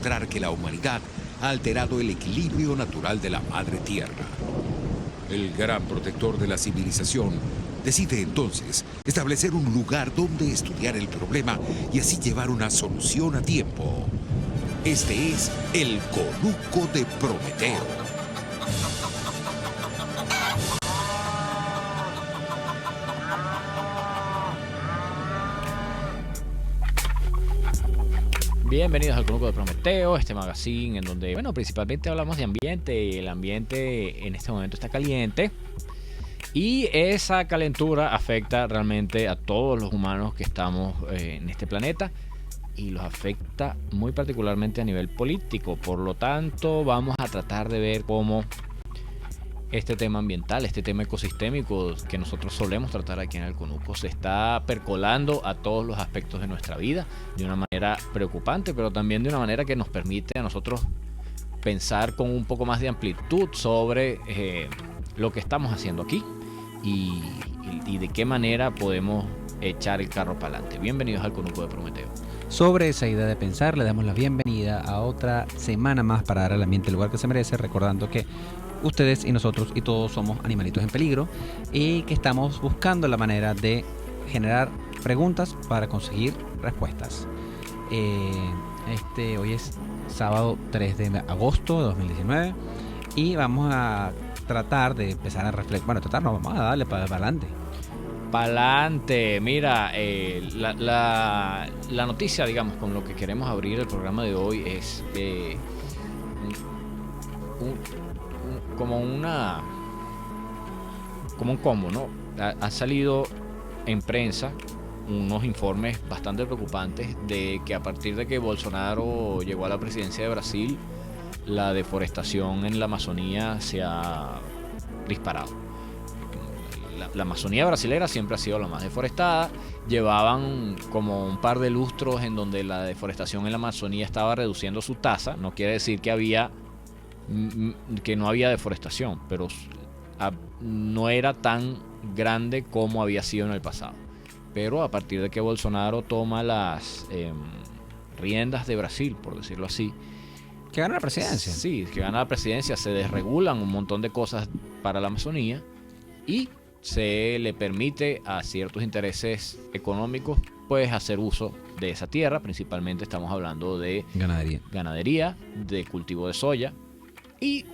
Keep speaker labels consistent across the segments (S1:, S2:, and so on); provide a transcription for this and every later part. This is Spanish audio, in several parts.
S1: demostrar que la humanidad ha alterado el equilibrio natural de la Madre Tierra. El gran protector de la civilización decide entonces establecer un lugar donde estudiar el problema y así llevar una solución a tiempo. Este es el Conuco de Prometeo.
S2: Bienvenidos al Conuco de Prometeo, este magazine en donde, principalmente hablamos de ambiente y el ambiente en este momento está caliente y esa calentura afecta realmente a todos los humanos que estamos en este planeta y los afecta muy particularmente a nivel político. Por lo tanto, vamos a tratar de ver cómo este tema ambiental, este tema ecosistémico que nosotros solemos tratar aquí en el Conuco se está percolando a todos los aspectos de nuestra vida de una manera preocupante, pero también de una manera que nos permite a nosotros pensar con un poco más de amplitud sobre lo que estamos haciendo aquí y de qué manera podemos echar el carro para adelante. Bienvenidos al Conuco de Prometeo.
S3: Sobre esa idea de pensar, le damos la bienvenida a otra semana más para dar al ambiente el lugar que se merece, recordando que ustedes y nosotros y todos somos animalitos en peligro y que estamos buscando la manera de generar preguntas para conseguir respuestas. Hoy es sábado 3 de agosto de 2019 y vamos a tratar de empezar a reflexionar. Vamos a darle para adelante.
S2: Pa'lante, mira, la noticia, digamos, con lo que queremos abrir el programa de hoy es como un combo, ¿no? Ha salido en prensa unos informes bastante preocupantes de que a partir de que Bolsonaro llegó a la presidencia de Brasil, la deforestación en la Amazonía se ha disparado. La Amazonía brasilera siempre ha sido la más deforestada. Llevaban como un par de lustros en donde la deforestación en la Amazonía estaba reduciendo su tasa. No quiere decir que no había deforestación, pero no era tan grande como había sido en el pasado. Pero a partir de que Bolsonaro toma las riendas de Brasil, por decirlo así,
S3: que gana la presidencia.
S2: Sí, que gana la presidencia, se desregulan un montón de cosas para la Amazonía y se le permite a ciertos intereses económicos pues hacer uso de esa tierra. Principalmente estamos hablando de ganadería, de cultivo de soya y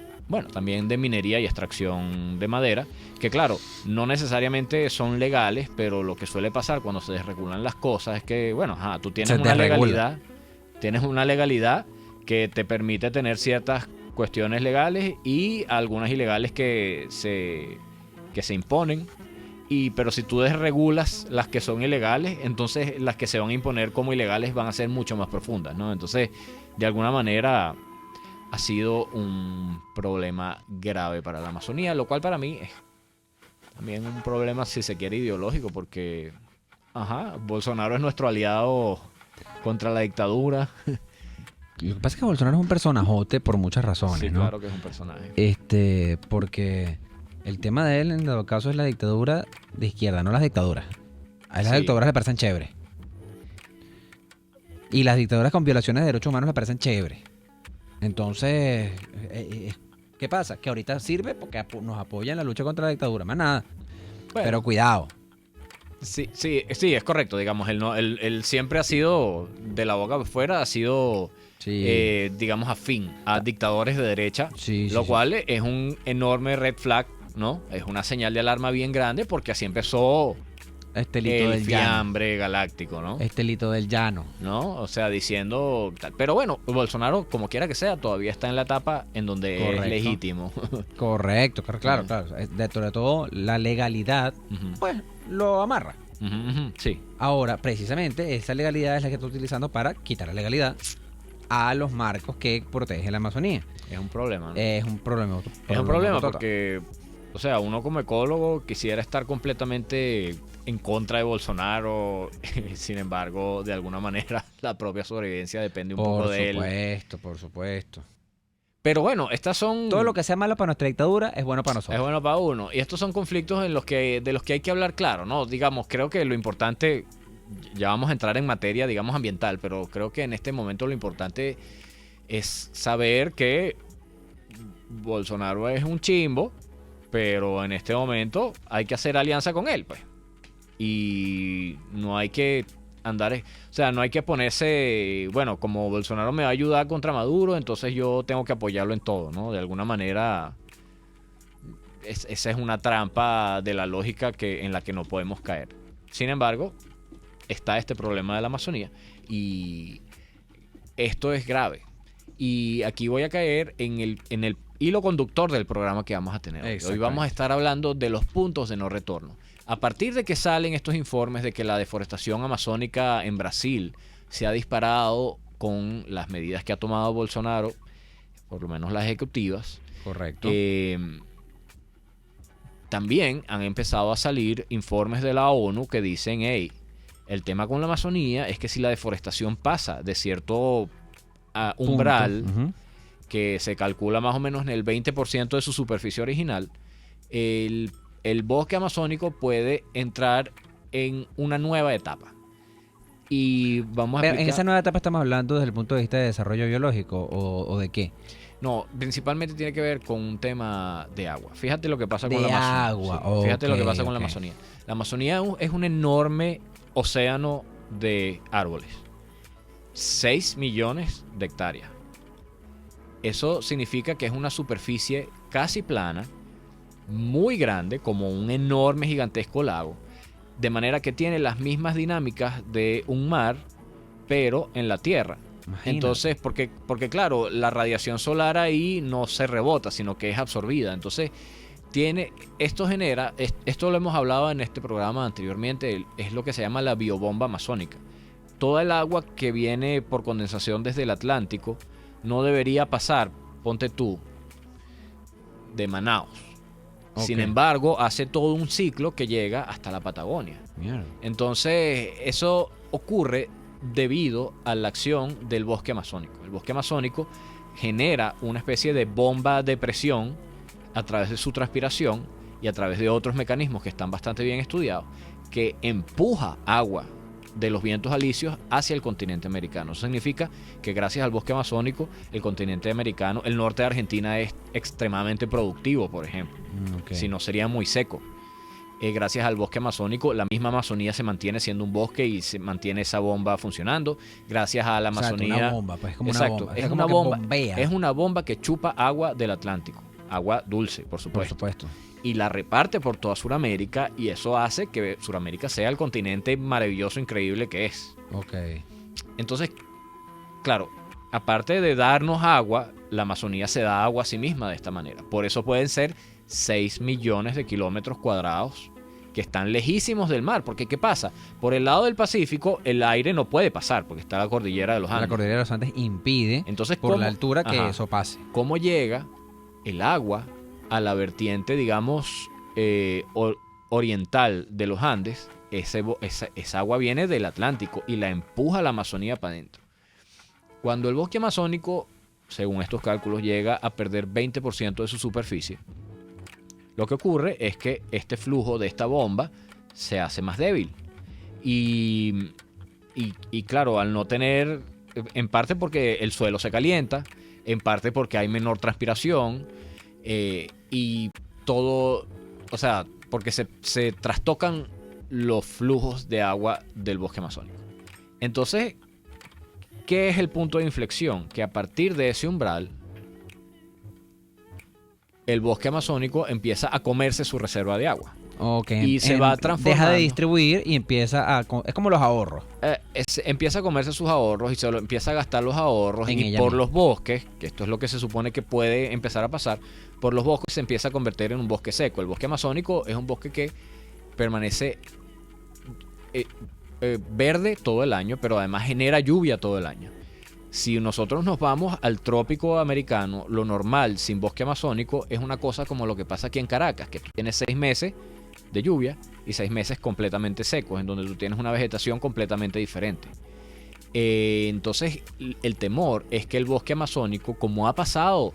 S2: también de minería y extracción de madera, que claro, no necesariamente son legales, pero lo que suele pasar cuando se desregulan las cosas es que, tú tienes una legalidad que te permite tener ciertas cuestiones legales y algunas ilegales que se imponen, pero si tú desregulas las que son ilegales, entonces las que se van a imponer como ilegales van a ser mucho más profundas, ¿no? Entonces, de alguna manera ha sido un problema grave para la Amazonía, lo cual para mí es también un problema, si se quiere, ideológico, porque Bolsonaro es nuestro aliado contra la dictadura.
S3: Lo que pasa es que Bolsonaro es un personajote por muchas razones,
S2: sí,
S3: ¿no?
S2: Claro que es un personaje.
S3: Porque el tema de él, en todo caso, es la dictadura de izquierda, no las dictaduras. A él las dictaduras le parecen chéveres. Y las dictaduras con violaciones de derechos humanos le parecen chéveres. Entonces, ¿qué pasa? Que ahorita sirve porque nos apoya en la lucha contra la dictadura, más nada. Pero cuidado.
S2: Sí, es correcto. Digamos, él siempre ha sido, de la boca afuera, ha sido, digamos, afín a dictadores de derecha, lo cual es un enorme red flag, ¿no? Es una señal de alarma bien grande porque así empezó el fiambre galáctico, ¿no?
S3: Lito del llano.
S2: ¿No? O sea, diciendo tal. Pero Bolsonaro, como quiera que sea, todavía está en la etapa en donde es legítimo.
S3: Correcto, claro. Dentro de todo, la legalidad, pues, lo amarra.
S2: Sí.
S3: Ahora, precisamente, esa legalidad es la que está utilizando para quitar la legalidad a los marcos que protegen la Amazonía.
S2: Es un problema, ¿no?
S3: Es un problema
S2: porque, o sea, uno como ecólogo quisiera estar completamente en contra de Bolsonaro. Sin embargo, de alguna manera, la propia sobrevivencia depende un poco de él.
S3: Por supuesto.
S2: Pero estas son...
S3: Todo lo que sea malo para nuestra dictadura es bueno para nosotros.
S2: Es bueno para uno. Y estos son conflictos de los que hay que hablar claro, ¿no? Digamos, creo que lo importante... Ya vamos a entrar en materia, digamos, ambiental, pero creo que en este momento lo importante es saber que Bolsonaro es un chimbo, pero en este momento hay que hacer alianza con él, pues. Y no hay que andar, o sea, no hay que ponerse, bueno, como Bolsonaro me va a ayudar contra Maduro, entonces yo tengo que apoyarlo en todo, ¿no? De alguna manera, esa es una trampa de la lógica en la que no podemos caer. Sin embargo, está este problema de la Amazonía y esto es grave. Y aquí voy a caer en el hilo conductor del programa que vamos a tener hoy. Hoy vamos a estar hablando de los puntos de no retorno. A partir de que salen estos informes de que la deforestación amazónica en Brasil se ha disparado con las medidas que ha tomado Bolsonaro, por lo menos las ejecutivas.
S3: Correcto.
S2: También han empezado a salir informes de la ONU que dicen, hey, el tema con la Amazonía es que si la deforestación pasa de cierto umbral, que se calcula más o menos en el 20% de su superficie original, el bosque amazónico puede entrar en una nueva etapa. Y vamos a explicar...
S3: ¿En esa nueva etapa estamos hablando desde el punto de vista de desarrollo biológico o de qué?
S2: No, principalmente tiene que ver con un tema de agua. Fíjate lo que pasa con la Amazonía.
S3: Agua.
S2: Sí, fíjate lo que pasa con la Amazonía. La Amazonía es un enorme océano de árboles. 6 millones de hectáreas. Eso significa que es una superficie casi plana, muy grande, como un enorme, gigantesco lago. De manera que tiene las mismas dinámicas de un mar, pero en la tierra. Imagínate. Entonces, porque claro, la radiación solar ahí no se rebota, sino que es absorbida. Entonces, esto lo hemos hablado en este programa anteriormente, es lo que se llama la biobomba amazónica. Toda el agua que viene por condensación desde el Atlántico no debería pasar, ponte tú, de Manaos. Okay. Sin embargo, hace todo un ciclo que llega hasta la Patagonia. Mierda. Entonces, eso ocurre debido a la acción del bosque amazónico. El bosque amazónico genera una especie de bomba de presión a través de su transpiración y a través de otros mecanismos que están bastante bien estudiados, que empuja agua de los vientos alisios hacia el continente americano. Eso significa que gracias al bosque amazónico, el continente americano, el norte de Argentina es extremadamente productivo, por ejemplo. Okay. Si no, sería muy seco. Gracias al bosque amazónico, la misma Amazonía se mantiene siendo un bosque y se mantiene esa bomba funcionando. Gracias a la Amazonía...
S3: Una bomba, pues, como
S2: exacto,
S3: una bomba.
S2: Es una bomba. Es una bomba que chupa agua del Atlántico. Agua dulce, por supuesto.
S3: Por supuesto.
S2: Y la reparte por toda Sudamérica, y eso hace que Sudamérica sea el continente maravilloso, increíble que es.
S3: Ok.
S2: Entonces, claro, aparte de darnos agua, la Amazonía se da agua a sí misma de esta manera. Por eso pueden ser 6 millones de kilómetros cuadrados que están lejísimos del mar. Porque, ¿qué pasa? Por el lado del Pacífico, el aire no puede pasar, porque está la cordillera de los Andes.
S3: La cordillera de los Andes impide,
S2: entonces,
S3: por la altura, que eso pase.
S2: ¿Cómo llega el agua a la vertiente, digamos, oriental de los Andes? Esa agua viene del Atlántico y la empuja a la Amazonía para adentro. Cuando el bosque amazónico, según estos cálculos, llega a perder 20% de su superficie, lo que ocurre es que este flujo de esta bomba se hace más débil. Y claro, al no tener, en parte porque el suelo se calienta, en parte porque hay menor transpiración, y todo, o sea, porque se trastocan los flujos de agua del bosque amazónico. Entonces, ¿qué es el punto de inflexión? Que a partir de ese umbral, el bosque amazónico empieza a comerse su reserva de agua.
S3: Okay.
S2: Y se va transformando.
S3: Deja de distribuir y empieza a... Es como los ahorros.
S2: Empieza a comerse sus ahorros y se empieza a gastar los ahorros. Y por los bosques, que esto es lo que se supone que puede empezar a pasar, por los bosques se empieza a convertir en un bosque seco. El bosque amazónico es un bosque que permanece verde todo el año, pero además genera lluvia todo el año. Si nosotros nos vamos al trópico americano, lo normal sin bosque amazónico es una cosa como lo que pasa aquí en Caracas, que tú tienes 6 meses de lluvia y 6 meses completamente secos, en donde tú tienes una vegetación completamente diferente. Entonces, el temor es que el bosque amazónico, como ha pasado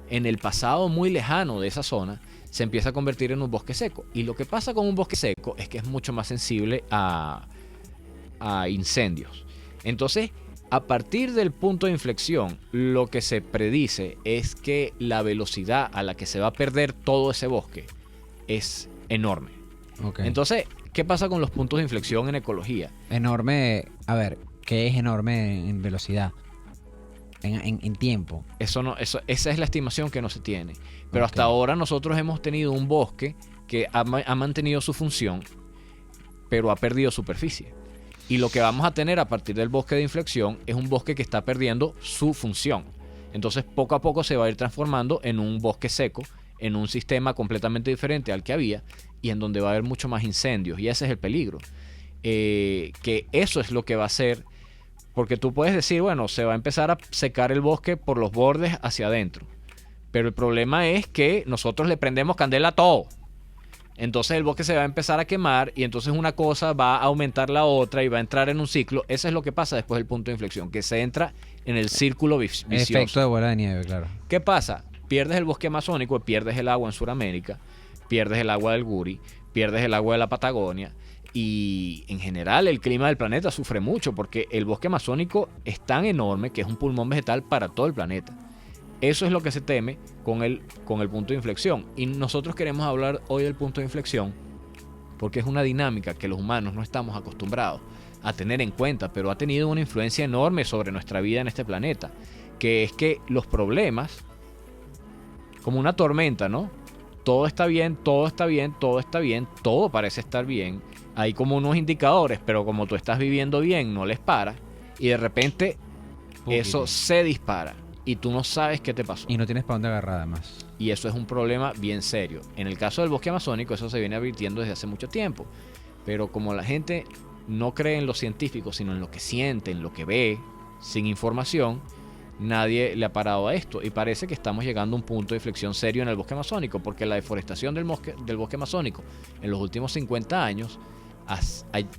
S2: en el pasado muy lejano de esa zona, se empieza a convertir en un bosque seco. Y lo que pasa con un bosque seco es que es mucho más sensible a incendios. Entonces, A partir del punto de inflexión, lo que se predice es que la velocidad a la que se va a perder todo ese bosque es enorme.
S3: Okay.
S2: Entonces, ¿qué pasa con los puntos de inflexión en ecología?
S3: Enorme, a ver, ¿qué es enorme en velocidad? En tiempo.
S2: Esa es la estimación que no se tiene. Pero
S3: Ok.
S2: hasta ahora nosotros hemos tenido un bosque que ha mantenido su función, pero ha perdido superficie. Y lo que vamos a tener a partir del bosque de inflexión es un bosque que está perdiendo su función. Entonces, poco a poco se va a ir transformando en un bosque seco, en un sistema completamente diferente al que había y en donde va a haber mucho más incendios. Y ese es el peligro. Que eso es lo que va a hacer, porque tú puedes decir, bueno, se va a empezar a secar el bosque por los bordes hacia adentro. Pero el problema es que nosotros le prendemos candela a todo. Entonces el bosque se va a empezar a quemar y entonces una cosa va a aumentar la otra y va a entrar en un ciclo. Eso es lo que pasa después del punto de inflexión, que se entra en el círculo vicioso.
S3: Efecto de bola de nieve, claro.
S2: ¿Qué pasa? Pierdes el bosque amazónico, pierdes el agua en Sudamérica, pierdes el agua del Guri, pierdes el agua de la Patagonia y en general el clima del planeta sufre mucho porque el bosque amazónico es tan enorme que es un pulmón vegetal para todo el planeta. Eso es lo que se teme con el punto de inflexión. Y nosotros queremos hablar hoy del punto de inflexión porque es una dinámica que los humanos no estamos acostumbrados a tener en cuenta, pero ha tenido una influencia enorme sobre nuestra vida en este planeta, que es que los problemas, como una tormenta, ¿no? Todo está bien, todo está bien, todo está bien, todo parece estar bien. Hay como unos indicadores, pero como tú estás viviendo bien, no les para. Y de repente eso se dispara. Y tú no sabes qué te pasó.
S3: Y no tienes para dónde agarrar además.
S2: Y eso es un problema bien serio. En el caso del bosque amazónico, eso se viene advirtiendo desde hace mucho tiempo. Pero como la gente no cree en los científicos, sino en lo que siente, en lo que ve, sin información, nadie le ha parado a esto. Y parece que estamos llegando a un punto de inflexión serio en el bosque amazónico, porque la deforestación del bosque amazónico en los últimos 50 años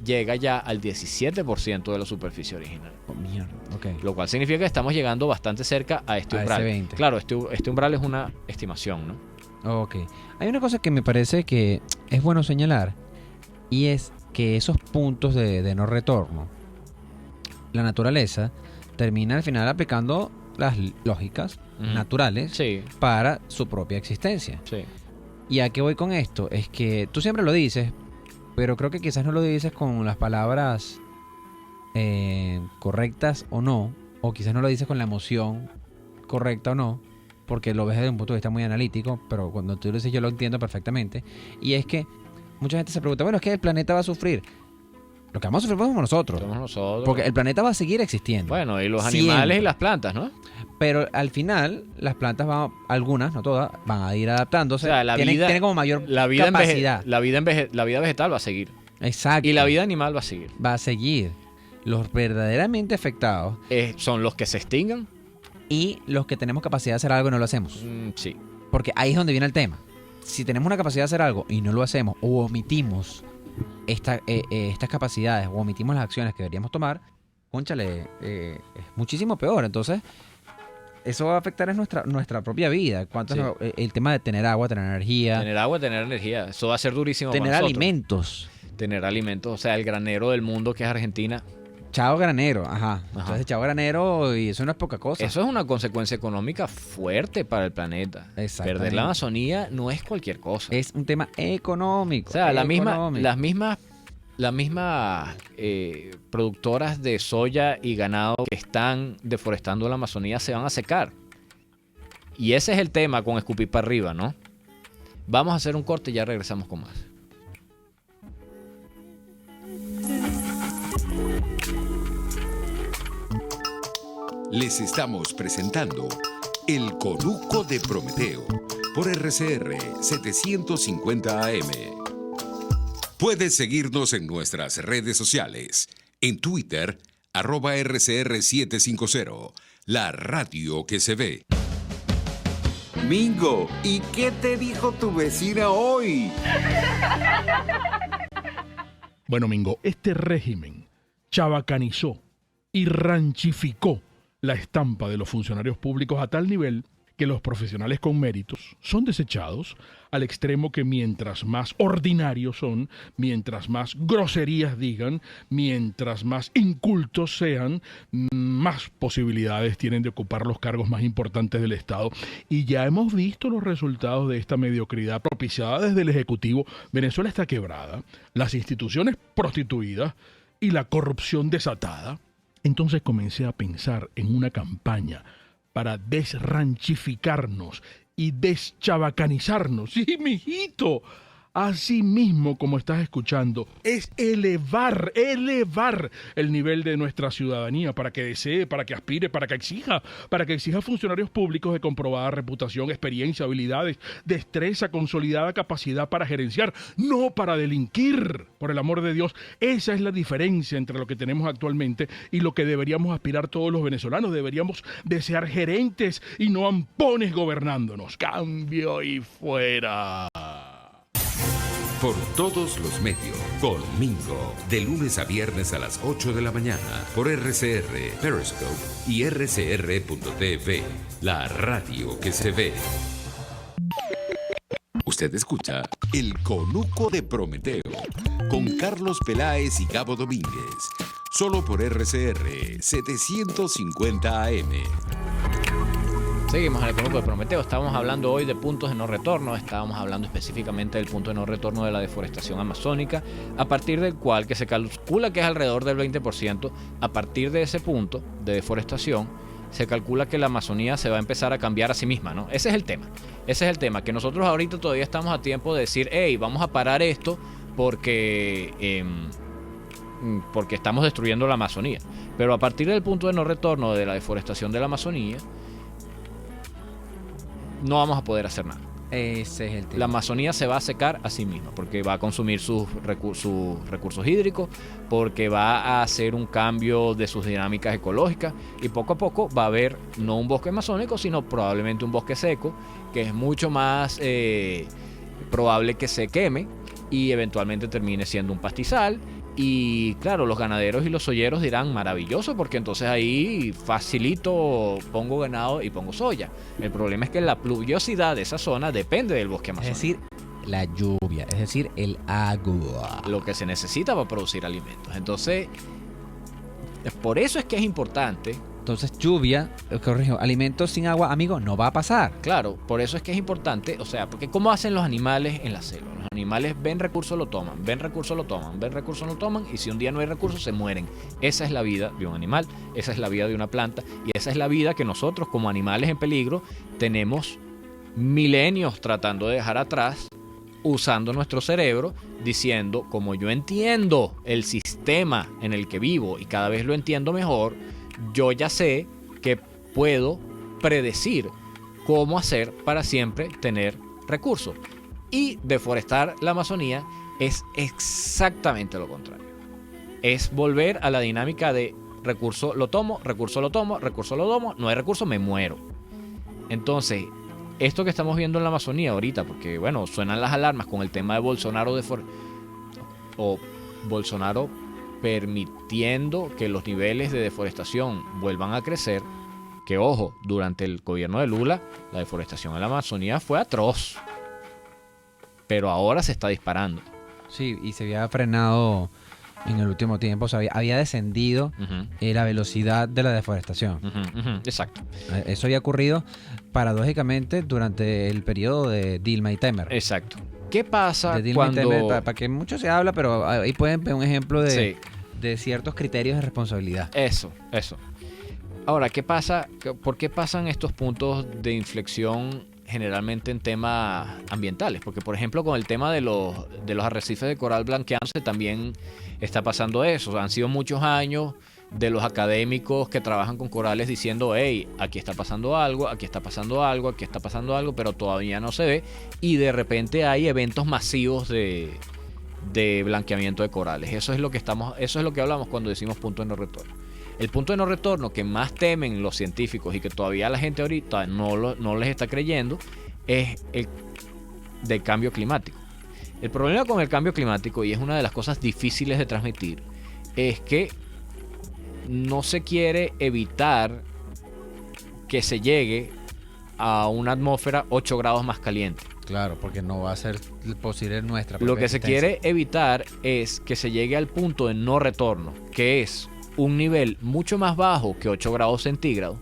S2: llega ya al 17% de la superficie original.
S3: Oh, mierda. Okay.
S2: Lo cual significa que estamos llegando bastante cerca a este umbral.
S3: ese 20.
S2: Claro, este umbral es una estimación, ¿no?
S3: Ok. Hay una cosa que me parece que es bueno señalar y es que esos puntos de no retorno, la naturaleza termina al final aplicando las lógicas naturales
S2: Sí,
S3: para su propia existencia.
S2: sí.
S3: ¿Y a qué voy con esto? Es que tú siempre lo dices, pero creo que quizás no lo dices con las palabras correctas o no, o quizás no lo dices con la emoción correcta o no, porque lo ves desde un punto de vista muy analítico, pero cuando tú lo dices yo lo entiendo perfectamente. Y es que mucha gente se pregunta, bueno, es que el planeta va a sufrir. Lo que vamos a sufrir somos nosotros.
S2: Somos nosotros.
S3: Porque el planeta va a seguir existiendo.
S2: Bueno, y los
S3: Siempre.
S2: animales y las plantas, ¿no?
S3: Pero al final, las plantas van, algunas, no todas, van a ir adaptándose.
S2: O sea,
S3: tienen como mayor
S2: la vida
S3: capacidad.
S2: la vida vegetal va a seguir.
S3: Exacto.
S2: Y la vida animal va a seguir.
S3: va a seguir. Los verdaderamente afectados
S2: Son los que se extingan.
S3: y los que tenemos capacidad de hacer algo y no lo hacemos.
S2: Sí.
S3: Porque ahí es donde viene el tema. Si tenemos una capacidad de hacer algo y no lo hacemos o omitimos estas capacidades o omitimos las acciones que deberíamos tomar, cónchale, es muchísimo peor. Entonces, eso va a afectar en nuestra propia vida.
S2: Sí.
S3: El tema de tener agua, tener energía,
S2: Tener agua, tener energía. Eso va a ser durísimo
S3: tener
S2: para nosotros.
S3: alimentos.
S2: Tener alimentos. O sea, el granero del mundo que es Argentina.
S3: Chao granero, ajá. Entonces, chao granero, y eso no es poca cosa.
S2: Eso es una consecuencia económica fuerte para el planeta.
S3: Exactamente.
S2: Perder la Amazonía no es cualquier cosa.
S3: Es un tema económico.
S2: O sea, las
S3: económico.
S2: mismas productoras de soya y ganado que están deforestando la Amazonía se van a secar. Y ese es el tema con escupir para arriba, ¿no? Vamos a hacer un corte y ya regresamos con más.
S1: Les estamos presentando El Conuco de Prometeo por RCR 750 AM. Puedes seguirnos en nuestras redes sociales. En Twitter, @RCR750, la radio que se ve.
S4: Mingo, ¿y qué te dijo tu vecina hoy?
S5: Bueno, Mingo, este régimen chabacanizó y ranchificó la estampa de los funcionarios públicos a tal nivel que los profesionales con méritos son desechados al extremo que mientras más ordinarios son, mientras más groserías digan, mientras más incultos sean, más posibilidades tienen de ocupar los cargos más importantes del Estado. Y ya hemos visto los resultados de esta mediocridad propiciada desde el Ejecutivo. Venezuela está quebrada, las instituciones prostituidas y la corrupción desatada. Entonces comencé a pensar en una campaña para desranchificarnos y deschabacanizarnos. Sí, mijito, así mismo como estás escuchando, es elevar el nivel de nuestra ciudadanía para que desee, para que aspire, para que exija funcionarios públicos de comprobada reputación, experiencia, habilidades, destreza, consolidada capacidad para gerenciar, no para delinquir. Por el amor de Dios, esa es la diferencia entre lo que tenemos actualmente y lo que deberíamos aspirar todos los venezolanos. Deberíamos desear gerentes y no ampones gobernándonos. Cambio y fuera.
S1: Por todos los medios, con Mingo, de lunes a viernes a las 8 de la mañana, por RCR, Periscope y rcr.tv, la radio que se ve. Usted escucha El Conuco de Prometeo, con Carlos Peláez y Gabo Domínguez, solo por RCR 750 AM.
S2: Seguimos en el Conuco de Prometeo. Estábamos hablando hoy de puntos de no retorno. Estábamos hablando específicamente del punto de no retorno de la deforestación amazónica, a partir del cual, que se calcula que es alrededor del 20%, a partir de ese punto de deforestación, se calcula que la Amazonía se va a empezar a cambiar a sí misma, ¿no? Ese es el tema, que nosotros ahorita todavía estamos a tiempo de decir, hey, vamos a parar esto porque estamos destruyendo la Amazonía. Pero a partir del punto de no retorno de la deforestación de la Amazonía, no vamos a poder hacer nada.
S3: Ese es el tema.
S2: La Amazonía se va a secar a sí misma porque va a consumir sus recursos hídricos, porque va a hacer un cambio de sus dinámicas ecológicas y poco a poco va a haber no un bosque amazónico, sino probablemente un bosque seco, que es mucho más probable que se queme y eventualmente termine siendo un pastizal. Y claro, los ganaderos y los soyeros dirán maravilloso, porque entonces ahí facilito pongo ganado y pongo soya. El problema es que la pluviosidad de esa zona depende del bosque amazónico.
S3: Es decir, la lluvia, es decir, el agua.
S2: Lo que se necesita para producir alimentos. Entonces, por eso es que es importante.
S3: Entonces, lluvia, corrijo, alimentos sin agua, amigo, no va a pasar.
S2: Claro, por eso es que es importante, o sea, porque ¿cómo hacen los animales en la selva? Los animales ven recursos, lo toman, ven recursos, lo toman, ven recursos, lo toman, y si un día no hay recursos, se mueren. Esa es la vida de un animal, esa es la vida de una planta, y esa es la vida que nosotros, como animales en peligro, tenemos milenios tratando de dejar atrás, usando nuestro cerebro, diciendo, como yo entiendo el sistema en el que vivo y cada vez lo entiendo mejor, yo ya sé que puedo predecir cómo hacer para siempre tener recursos. Y deforestar la Amazonía es exactamente lo contrario. Es volver a la dinámica de recurso lo tomo, recurso lo tomo, recurso lo tomo, no hay recurso, me muero. Entonces, esto que estamos viendo en la Amazonía ahorita, porque bueno, suenan las alarmas con el tema de Bolsonaro Bolsonaro permitiendo que los niveles de deforestación vuelvan a crecer, que ojo, durante el gobierno de Lula la deforestación en la Amazonía fue atroz, pero ahora se está disparando.
S3: Sí, y se había frenado en el último tiempo, o sea, había descendido la velocidad de la deforestación.
S2: Exacto.
S3: Eso había ocurrido paradójicamente durante el periodo de Dilma y Temer.
S2: Exacto. ¿Qué pasa
S3: de Dilma
S2: cuando...
S3: y Temer, para que mucho se habla, pero ahí pueden ver un ejemplo de ciertos criterios de responsabilidad.
S2: Eso. Ahora, ¿qué pasa? ¿Por qué pasan estos puntos de inflexión generalmente en temas ambientales? Porque, por ejemplo, con el tema de los arrecifes de coral blanqueándose también está pasando eso. O sea, han sido muchos años de los académicos que trabajan con corales diciendo, hey, aquí está pasando algo, aquí está pasando algo, aquí está pasando algo, pero todavía no se ve. Y de repente hay eventos masivos de blanqueamiento de corales. Eso es lo que hablamos cuando decimos punto de no retorno. El punto de no retorno que más temen los científicos y que todavía la gente ahorita no les está creyendo es el del cambio climático. El problema con el cambio climático, y es una de las cosas difíciles de transmitir, es que no se quiere evitar que se llegue a una atmósfera 8 grados más caliente.
S3: Claro, porque no va a ser posible nuestra
S2: Lo
S3: propia
S2: que se
S3: existencia.
S2: quiere evitar es que se llegue al punto de no retorno, que es un nivel mucho más bajo que 8 grados centígrados,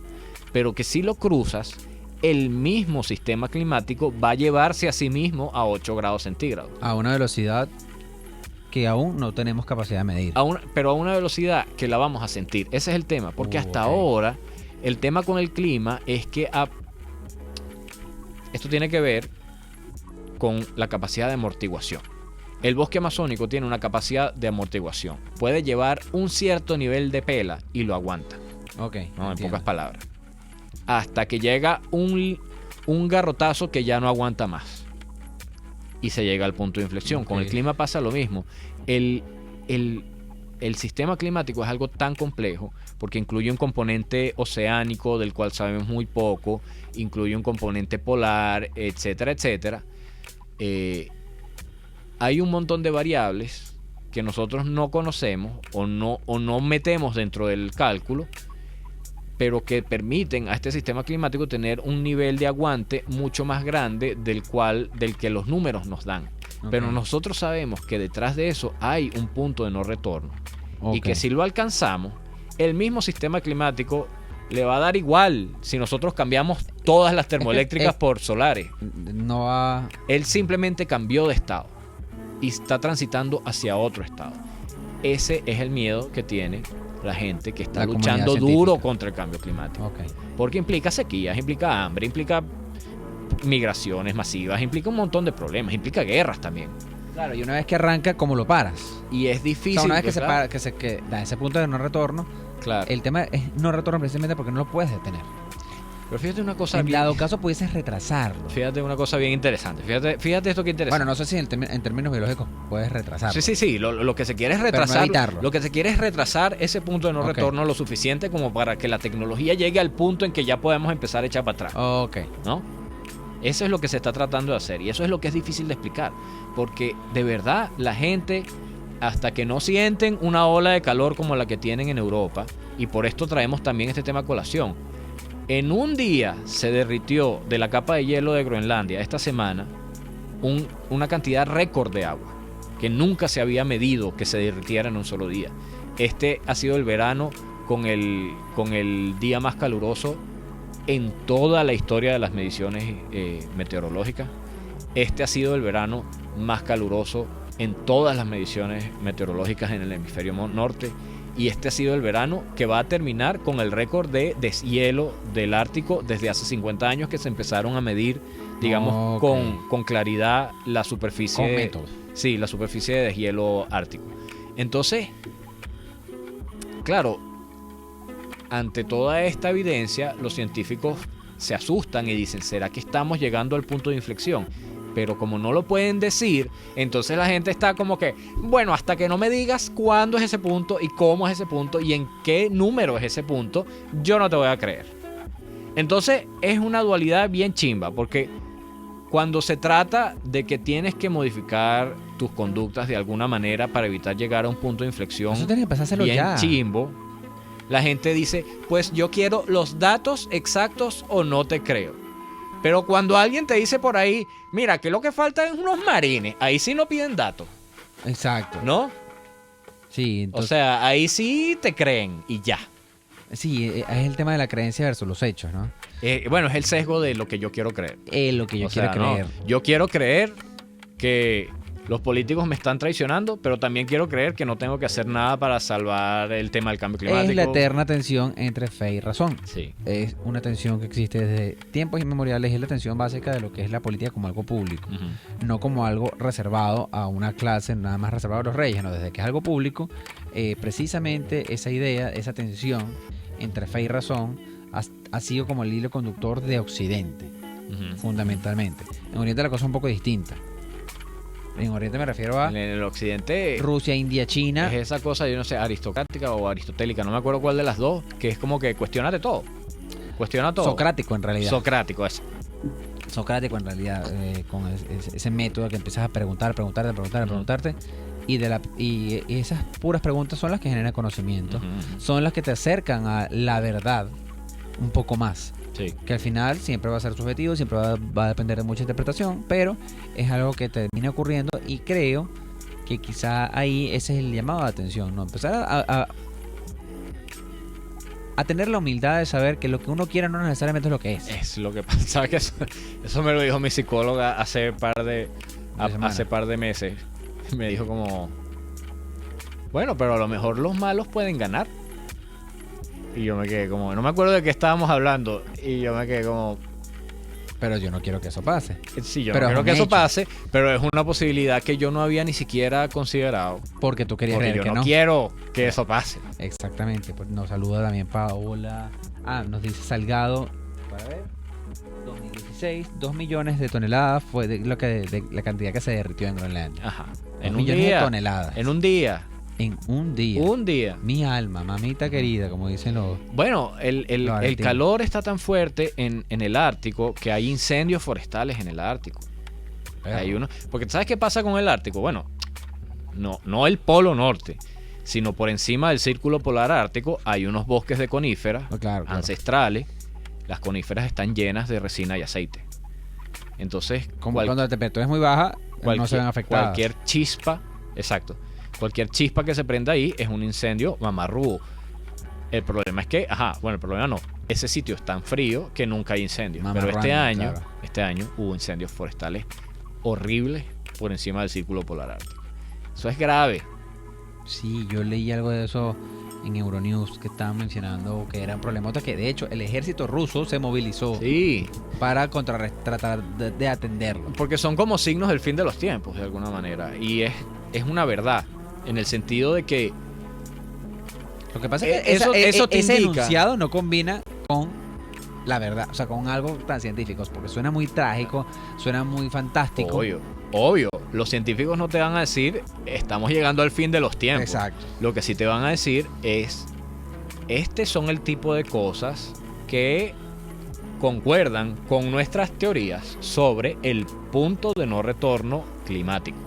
S2: pero que si lo cruzas, el mismo sistema climático va a llevarse a sí mismo a 8 grados centígrados.
S3: A una velocidad que aún no tenemos capacidad de medir.
S2: Pero a una velocidad que la vamos a sentir. Ese es el tema, porque hasta
S3: Ok.
S2: ahora el tema con el clima es que esto tiene que ver con la capacidad de amortiguación. El bosque amazónico tiene una capacidad de amortiguación. Puede llevar un cierto nivel de pela y lo aguanta,
S3: Ok,
S2: ¿no? En
S3: entiendo.
S2: pocas palabras. Hasta que llega un garrotazo que ya no aguanta más. Y se llega al punto de inflexión. Con el
S3: Ok.
S2: clima pasa lo mismo. El sistema climático es algo tan complejo porque incluye un componente oceánico del cual sabemos muy poco, incluye un componente polar, etcétera, etcétera. Hay un montón de variables que nosotros no conocemos o no metemos dentro del cálculo, pero que permiten a este sistema climático tener un nivel de aguante mucho más grande del que los números nos dan.
S3: Ok.
S2: Pero nosotros sabemos que detrás de eso hay un punto de no retorno. Y
S3: Ok.
S2: que si lo alcanzamos, el mismo sistema climático le va a dar igual si nosotros cambiamos todas las termoeléctricas por solares.
S3: No va...
S2: Él simplemente cambió de estado y está transitando hacia otro estado. Ese es el miedo que tiene la gente que está
S3: La comunidad
S2: luchando duro
S3: científica.
S2: contra el cambio climático.
S3: Ok.
S2: Porque implica sequías, implica hambre, implica migraciones masivas, implica un montón de problemas, implica guerras también.
S3: Claro, y una vez que arranca, ¿cómo lo paras?
S2: Y es
S3: O
S2: difícil.
S3: sea, una vez que
S2: pues,
S3: se
S2: claro,
S3: para, que da ese punto de no retorno,
S2: claro.
S3: el tema es no retorno precisamente porque no lo puedes detener.
S2: Pero fíjate una cosa
S3: En
S2: bien,
S3: dado caso pudieses retrasarlo.
S2: fíjate una cosa bien interesante. Fíjate esto que interesante.
S3: Bueno, no sé si en términos biológicos puedes retrasarlo.
S2: Sí. Lo que se quiere es
S3: Pero no
S2: retrasar.
S3: evitarlo.
S2: Lo que se quiere es retrasar ese punto de no
S3: Ok.
S2: retorno lo suficiente como para que la tecnología llegue al punto en que ya podemos empezar a echar para atrás.
S3: Ok.
S2: ¿No? Eso es lo que se está tratando de hacer. Y eso es lo que es difícil de explicar. Porque de verdad la gente, hasta que no sienten una ola de calor como la que tienen en Europa, y por esto traemos también este tema a colación. En un día se derritió de la capa de hielo de Groenlandia esta semana una cantidad récord de agua que nunca se había medido que se derritiera en un solo día. Este ha sido el verano con el día más caluroso en toda la historia de las mediciones meteorológicas. Este ha sido el verano más caluroso en todas las mediciones meteorológicas en el hemisferio norte. Y este ha sido el verano que va a terminar con el récord de deshielo del Ártico desde hace 50 años que se empezaron a medir, digamos,
S3: Ok.
S2: con claridad la superficie.
S3: Con método.
S2: Sí, la superficie de deshielo ártico. Entonces, claro, ante toda esta evidencia, los científicos se asustan y dicen, ¿será que estamos llegando al punto de inflexión? Pero como no lo pueden decir, entonces la gente está como que, bueno, hasta que no me digas cuándo es ese punto y cómo es ese punto y en qué número es ese punto, yo no te voy a creer. Entonces es una dualidad bien chimba, porque cuando se trata de que tienes que modificar tus conductas de alguna manera para evitar llegar a un punto de inflexión
S3: Eso tienes que empezar a hacerlo
S2: bien
S3: ya.
S2: chimbo, la gente dice, pues yo quiero los datos exactos o no te creo. Pero cuando alguien te dice por ahí, mira, que lo que falta es unos marines, ahí sí no piden datos,
S3: Exacto.
S2: ¿no?
S3: Sí,
S2: O
S3: entonces,
S2: sea, ahí sí te creen y ya.
S3: sí, es el tema de la creencia versus los hechos, ¿no?
S2: Bueno, es el sesgo de lo que yo quiero creer.
S3: Es lo que yo
S2: O sea,
S3: quiero
S2: no,
S3: creer.
S2: yo quiero creer que los políticos me están traicionando, pero también quiero creer que no tengo que hacer nada para salvar el tema del cambio climático.
S3: Es la eterna tensión entre fe y razón.
S2: Sí.
S3: Es una tensión que existe desde tiempos inmemoriales, es la tensión básica de lo que es la política como algo público,
S2: Ujú.
S3: no como algo reservado a una clase, nada más reservado a los reyes, no, desde que es algo público, precisamente esa idea, esa tensión entre fe y razón ha sido como el hilo conductor de Occidente,
S2: Ujú.
S3: fundamentalmente. En Oriente la cosa es un poco distinta. En Oriente me refiero a
S2: En el occidente
S3: Rusia, India, China.
S2: es esa cosa, yo no sé, aristocrática o aristotélica, no me acuerdo cuál de las dos, que es como que cuestionate todo. Cuestiona todo.
S3: Socrático en realidad.
S2: Socrático, eso.
S3: Socrático en realidad, con ese método que empiezas a preguntarte, y esas puras preguntas son las que generan conocimiento,
S2: Ujú.
S3: son las que te acercan a la verdad un poco más.
S2: Sí.
S3: Que al final siempre va a ser subjetivo, siempre va a depender de mucha interpretación, pero es algo que termina ocurriendo y creo que quizá ahí ese es el llamado de atención, ¿no? Empezar a tener la humildad de saber que lo que uno quiera no necesariamente es lo que es.
S2: Es lo que pasa. ¿Sabes qué? Eso me lo dijo mi psicóloga hace par de meses. Me dijo como, bueno, pero a lo mejor los malos pueden ganar. Y yo me quedé como, no me acuerdo de qué estábamos hablando. Y yo me quedé como,
S3: Pero yo no quiero que eso pase.
S2: sí, yo
S3: Pero
S2: no
S3: es
S2: quiero
S3: un
S2: que eso
S3: hecho.
S2: pase, pero es una posibilidad que yo no había ni siquiera considerado.
S3: Porque tú querías
S2: Porque
S3: creer
S2: yo
S3: que
S2: no
S3: no.
S2: quiero que eso pase.
S3: Exactamente. Pues nos saluda también Paola. Nos dice Salgado. Para ver. 2016, 2 millones de toneladas fue de la cantidad que se derritió en Groenlandia.
S2: Ajá.
S3: 2
S2: En un
S3: millones de
S2: día.
S3: toneladas.
S2: En un día.
S3: En un día.
S2: Un día.
S3: Mi alma, mamita querida, como dicen los...
S2: Bueno, el
S3: argentinos.
S2: calor está tan fuerte en el Ártico que hay incendios forestales en el Ártico. Hay uno, porque ¿sabes qué pasa con el Ártico? Bueno, no el Polo Norte, sino por encima del Círculo Polar Ártico hay unos bosques de coníferas
S3: Claro.
S2: ancestrales. Las coníferas están llenas de resina y aceite. Entonces,
S3: Como cuando la temperatura es muy baja, no se ven afectadas.
S2: cualquier chispa, exacto, cualquier chispa que se prenda ahí es un incendio mamarrudo. El problema es que, el problema no. Ese sitio es tan frío que nunca hay incendios. Pero
S3: Mamarrano,
S2: este año hubo incendios forestales horribles por encima del Círculo Polar Ártico. Eso es grave.
S3: Sí, yo leí algo de eso en Euronews que estaban mencionando que eran problemotas que de hecho el ejército ruso se movilizó
S2: Sí,
S3: para tratar de atenderlo.
S2: porque son como signos del fin de los tiempos, de alguna manera. Y es una verdad, en el sentido de que
S3: Lo que pasa es que
S2: eso te
S3: ese
S2: indica.
S3: enunciado no combina con la verdad, o sea, con algo tan científico, porque suena muy trágico, suena muy fantástico.
S2: Obvio, los científicos no te van a decir estamos llegando al fin de los tiempos.
S3: Exacto.
S2: Lo que sí te van a decir es son el tipo de cosas que concuerdan con nuestras teorías sobre el punto de no retorno climático.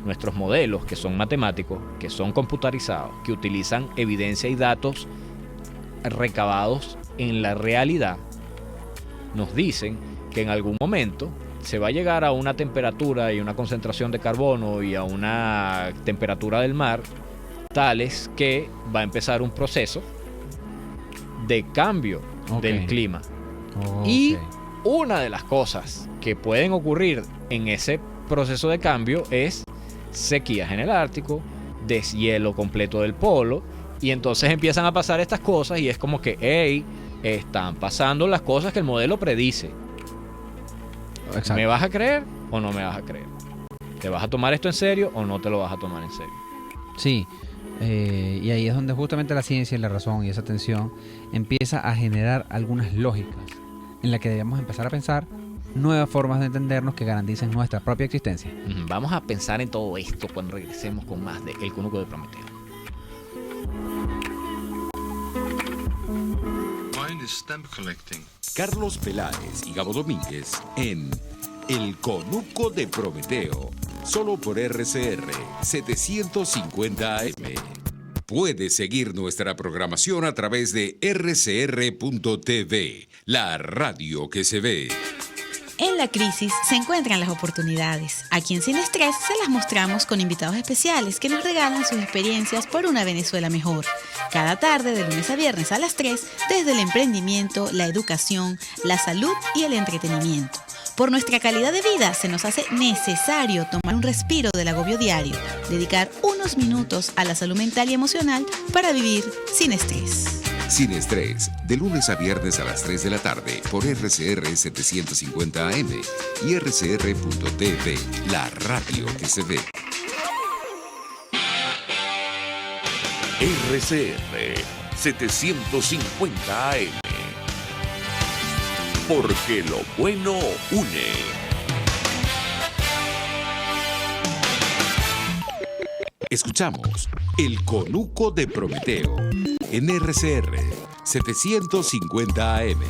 S2: Nuestros modelos, que son matemáticos, que son computarizados, que utilizan evidencia y datos recabados en la realidad, nos dicen que en algún momento se va a llegar a una temperatura y una concentración de carbono y a una temperatura del mar tales que va a empezar un proceso de cambio del clima. Y una de las cosas que pueden ocurrir en ese proceso de cambio es sequías en el Ártico, deshielo completo del polo, y entonces empiezan a pasar estas cosas y es como que, hey, están pasando las cosas que el modelo predice.
S3: Exacto.
S2: ¿Me vas a creer o no me vas a creer? ¿Te vas a tomar esto en serio o no te lo vas a tomar en serio?
S3: Sí, y ahí es donde justamente la ciencia y la razón y esa atención empieza a generar algunas lógicas en las que debemos empezar a pensar nuevas formas de entendernos que garanticen nuestra propia existencia.
S2: Vamos a pensar en todo esto cuando regresemos con más de El Conuco de Prometeo.
S1: Carlos Peláez y Gabo Domínguez en El Conuco de Prometeo, solo por RCR 750 AM. Puedes seguir nuestra programación a través de rcr.tv, la radio que se ve.
S6: En la crisis se encuentran las oportunidades. Aquí en Sin Estrés se las mostramos con invitados especiales que nos regalan sus experiencias por una Venezuela mejor. Cada tarde, de lunes a viernes a las 3, desde el emprendimiento, la educación, la salud y el entretenimiento. Por nuestra calidad de vida se nos hace necesario tomar un respiro del agobio diario, dedicar unos minutos a la salud mental y emocional para vivir sin estrés.
S1: Sin Estrés, de lunes a viernes a las 3 de la tarde por RCR 750 AM y rcr.tv, la radio que se ve.
S7: RCR 750 AM. Porque lo bueno une.
S1: Escuchamos El Conuco de Prometeo en RCR 750 AM.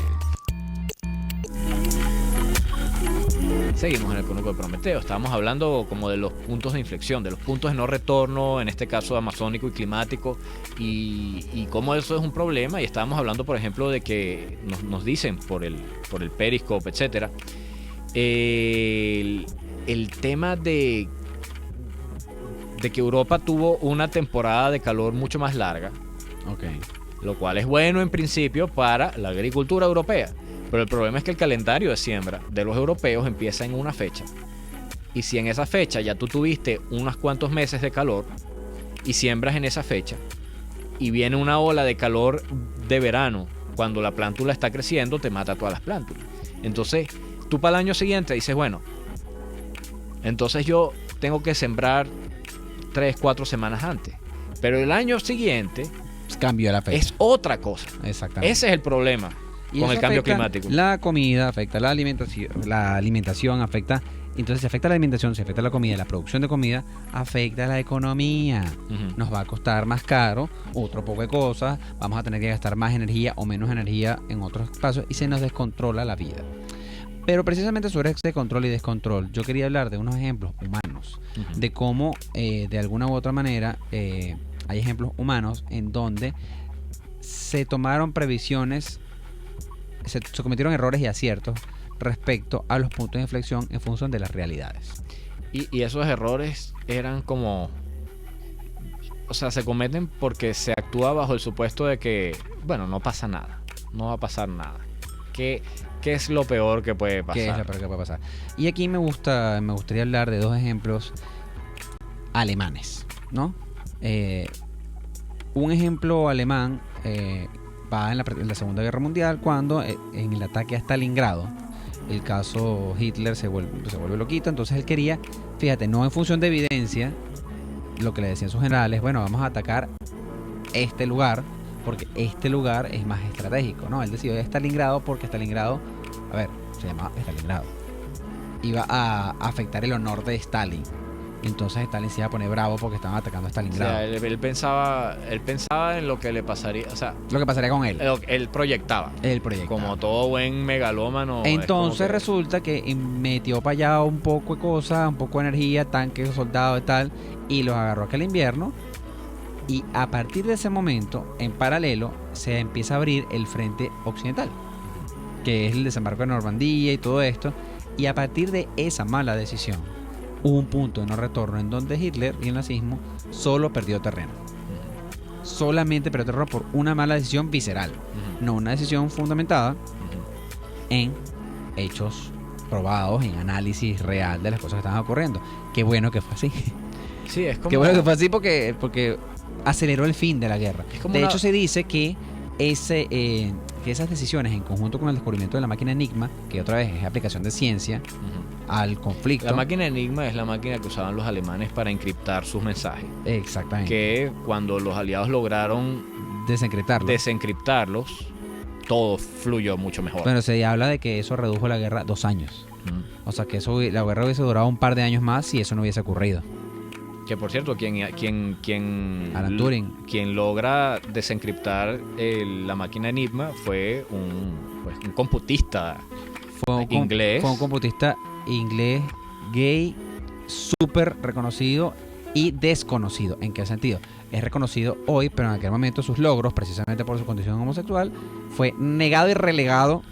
S2: Seguimos en el conuco de Prometeo. Estábamos hablando como de los puntos de inflexión, de los puntos de no retorno, en este caso amazónico y climático, y cómo eso es un problema. Y estábamos hablando, por ejemplo, de que nos dicen por el Periscope, etcétera, el tema de que Europa tuvo una temporada de calor mucho más larga, lo cual es bueno en principio para la agricultura europea. Pero el problema es que el calendario de siembra de los europeos empieza en una fecha. Y si en esa fecha ya tú tuviste unos cuantos meses de calor y siembras en esa fecha y viene una ola de calor de verano cuando la plántula está creciendo, te mata todas las plántulas. Entonces tú para el año siguiente dices, bueno, entonces yo tengo que sembrar 3-4 semanas antes. Pero el año siguiente
S3: Cambio de la fecha.
S2: es otra cosa.
S3: Exactamente.
S2: Ese es el problema.
S3: Y
S2: Con
S3: eso
S2: el cambio
S3: afecta
S2: climático.
S3: La comida, afecta la alimentación afecta. Entonces, si afecta la alimentación, si afecta la comida, la producción de comida, afecta la economía.
S2: Ujú.
S3: Nos va a costar más caro, otro poco de cosas, vamos a tener que gastar más energía o menos energía en otros espacios y se nos descontrola la vida. Pero precisamente sobre este control y descontrol, yo quería hablar de unos ejemplos humanos,
S2: Ujú.
S3: de cómo de alguna u otra manera hay ejemplos humanos en donde se tomaron previsiones, se cometieron errores y aciertos respecto a los puntos de inflexión en función de las realidades.
S2: Y esos errores eran como... O sea, se cometen porque se actúa bajo el supuesto de que, bueno, no pasa nada. No va a pasar nada. ¿Qué es lo peor que puede pasar?
S3: ¿Qué es lo peor que puede pasar? Y aquí me gustaría hablar de dos ejemplos alemanes, ¿no? Un ejemplo alemán va en la Segunda Guerra Mundial cuando en el ataque a Stalingrado, el caso Hitler se vuelve loquito, entonces él quería, fíjate, no en función de evidencia, lo que le decían sus generales, bueno, vamos a atacar este lugar porque este lugar es más estratégico, ¿no? Él decidió Stalingrado porque Stalingrado, a ver, se llamaba Stalingrado, iba a afectar el honor de Stalin. Entonces Stalin se iba a poner bravo porque estaban atacando a
S2: O
S3: Stalingrado.
S2: sea, él pensaba en lo que le pasaría. O sea,
S3: Lo que pasaría con él.
S2: él proyectaba.
S3: El proyecto.
S2: Como todo buen megalómano. es
S3: Entonces
S2: como que-
S3: resulta que metió para allá un poco de cosas, un poco de energía, tanques, soldados y tal, y los agarró aquel invierno. Y a partir de ese momento, en paralelo, se empieza a abrir el frente occidental, que es el desembarco de Normandía y todo esto. Y a partir de esa mala decisión, hubo un punto de no retorno en donde Hitler y el nazismo solo perdió terreno. Solamente perdió terreno por una mala decisión visceral,
S2: Ujú,
S3: no una decisión fundamentada
S2: ujú.
S3: en hechos probados, en análisis real de las cosas que estaban ocurriendo. Qué bueno que fue así.
S2: Sí, es como...
S3: Qué bueno que fue así porque aceleró el fin de la guerra.
S2: Es como
S3: De
S2: una-
S3: hecho, se dice que que esas decisiones, en conjunto con el descubrimiento de la máquina Enigma, que otra vez es aplicación de ciencia
S2: Ujú.
S3: al conflicto.
S2: La máquina Enigma es la máquina que usaban los alemanes para encriptar sus mensajes.
S3: Exactamente.
S2: Que cuando los aliados lograron
S3: Desencriptarlo.
S2: desencriptarlos, todo fluyó mucho mejor.
S3: Bueno, se habla de que eso redujo la guerra 2 años.
S2: Ujú.
S3: O sea, que la guerra hubiese durado un par de años más si eso no hubiese ocurrido.
S2: Que por cierto,
S3: Alan Turing.
S2: quien logra desencriptar la máquina Enigma fue un computista inglés.
S3: Fue un computista inglés, gay, súper reconocido y desconocido. ¿En qué sentido? Es reconocido hoy, pero en aquel momento sus logros, precisamente por su condición homosexual, fue negado y relegado.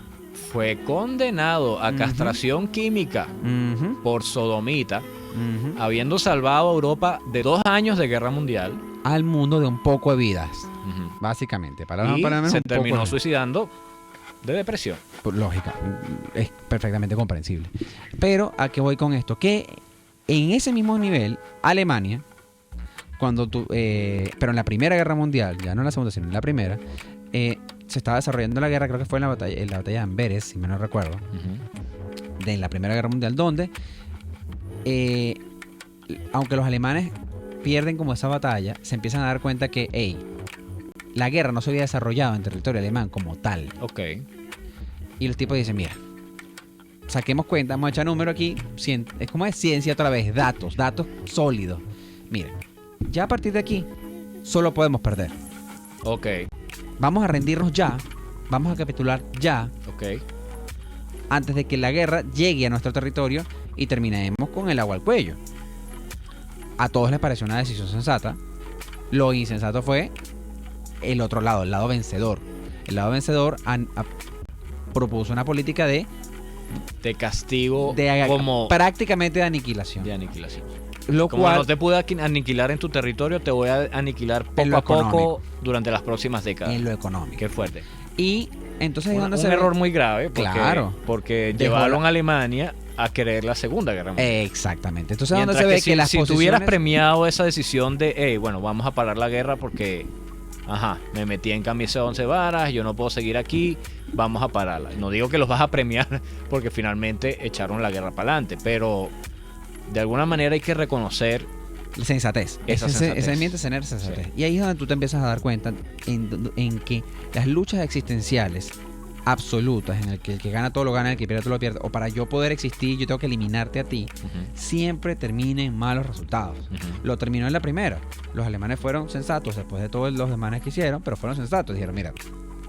S2: Fue condenado a
S3: Ujú.
S2: castración química
S3: Ujú,
S2: por sodomita,
S3: ujú.
S2: habiendo salvado a Europa de 2 años de guerra mundial.
S3: Al mundo de un poco de vidas,
S2: Ujú.
S3: básicamente.
S2: Y
S3: para menos
S2: se
S3: un poco
S2: terminó
S3: de-
S2: suicidando de depresión.
S3: Por lógica, es perfectamente comprensible. Pero ¿a qué voy con esto? Que en ese mismo nivel, Alemania, pero en la Primera Guerra Mundial, ya no en la Segunda, sino en la Primera, se estaba desarrollando la guerra, creo que fue en la batalla de Amberes, si me no recuerdo,
S2: Ujú.
S3: de la Primera Guerra Mundial, donde, aunque los alemanes pierden como esa batalla, se empiezan a dar cuenta que, hey, la guerra no se había desarrollado en territorio alemán como tal.
S2: Ok.
S3: Y los tipos dicen, mira, saquemos cuenta, vamos a echar número aquí, es como es ciencia otra vez, datos sólidos. Mira, ya a partir de aquí, solo podemos perder.
S2: Ok.
S3: Vamos a rendirnos ya, vamos a capitular ya,
S2: Ok.
S3: antes de que la guerra llegue a nuestro territorio y terminemos con el agua al cuello. A todos les pareció una decisión sensata. Lo insensato fue el otro lado, el lado vencedor. El lado vencedor propuso una política de
S2: castigo como
S3: prácticamente de aniquilación. Lo
S2: como
S3: cual,
S2: no te pude aniquilar en tu territorio, te voy a aniquilar
S3: En lo
S2: poco a poco
S3: económico.
S2: durante las próximas décadas.
S3: en lo económico.
S2: Qué fuerte.
S3: Y entonces es
S2: Un
S3: donde se ve
S2: error muy grave porque
S3: Dejó
S2: llevaron a Alemania a querer la Segunda Guerra Mundial.
S3: exactamente. Entonces es donde
S2: Mientras
S3: se ve
S2: que
S3: que las
S2: si
S3: posiciones
S2: tuvieras premiado esa decisión de, hey, bueno, vamos a parar la guerra porque, me metí en camisa de 11 varas, yo no puedo seguir aquí, vamos a pararla. No digo que los vas a premiar porque finalmente echaron la guerra para adelante, pero de alguna manera hay que reconocer
S3: sensatez.
S2: Esa sensatez.
S3: Esencialmente tener sensatez.
S2: Sí.
S3: Y ahí es donde tú te empiezas a dar cuenta en que las luchas existenciales absolutas, en el que gana todo lo gana, el que pierde todo lo pierde, o para yo poder existir yo tengo que eliminarte a ti, siempre termina en malos resultados. Lo terminó en la primera. Los alemanes fueron sensatos después de todos los desmanes que hicieron, pero fueron sensatos. Dijeron, mira,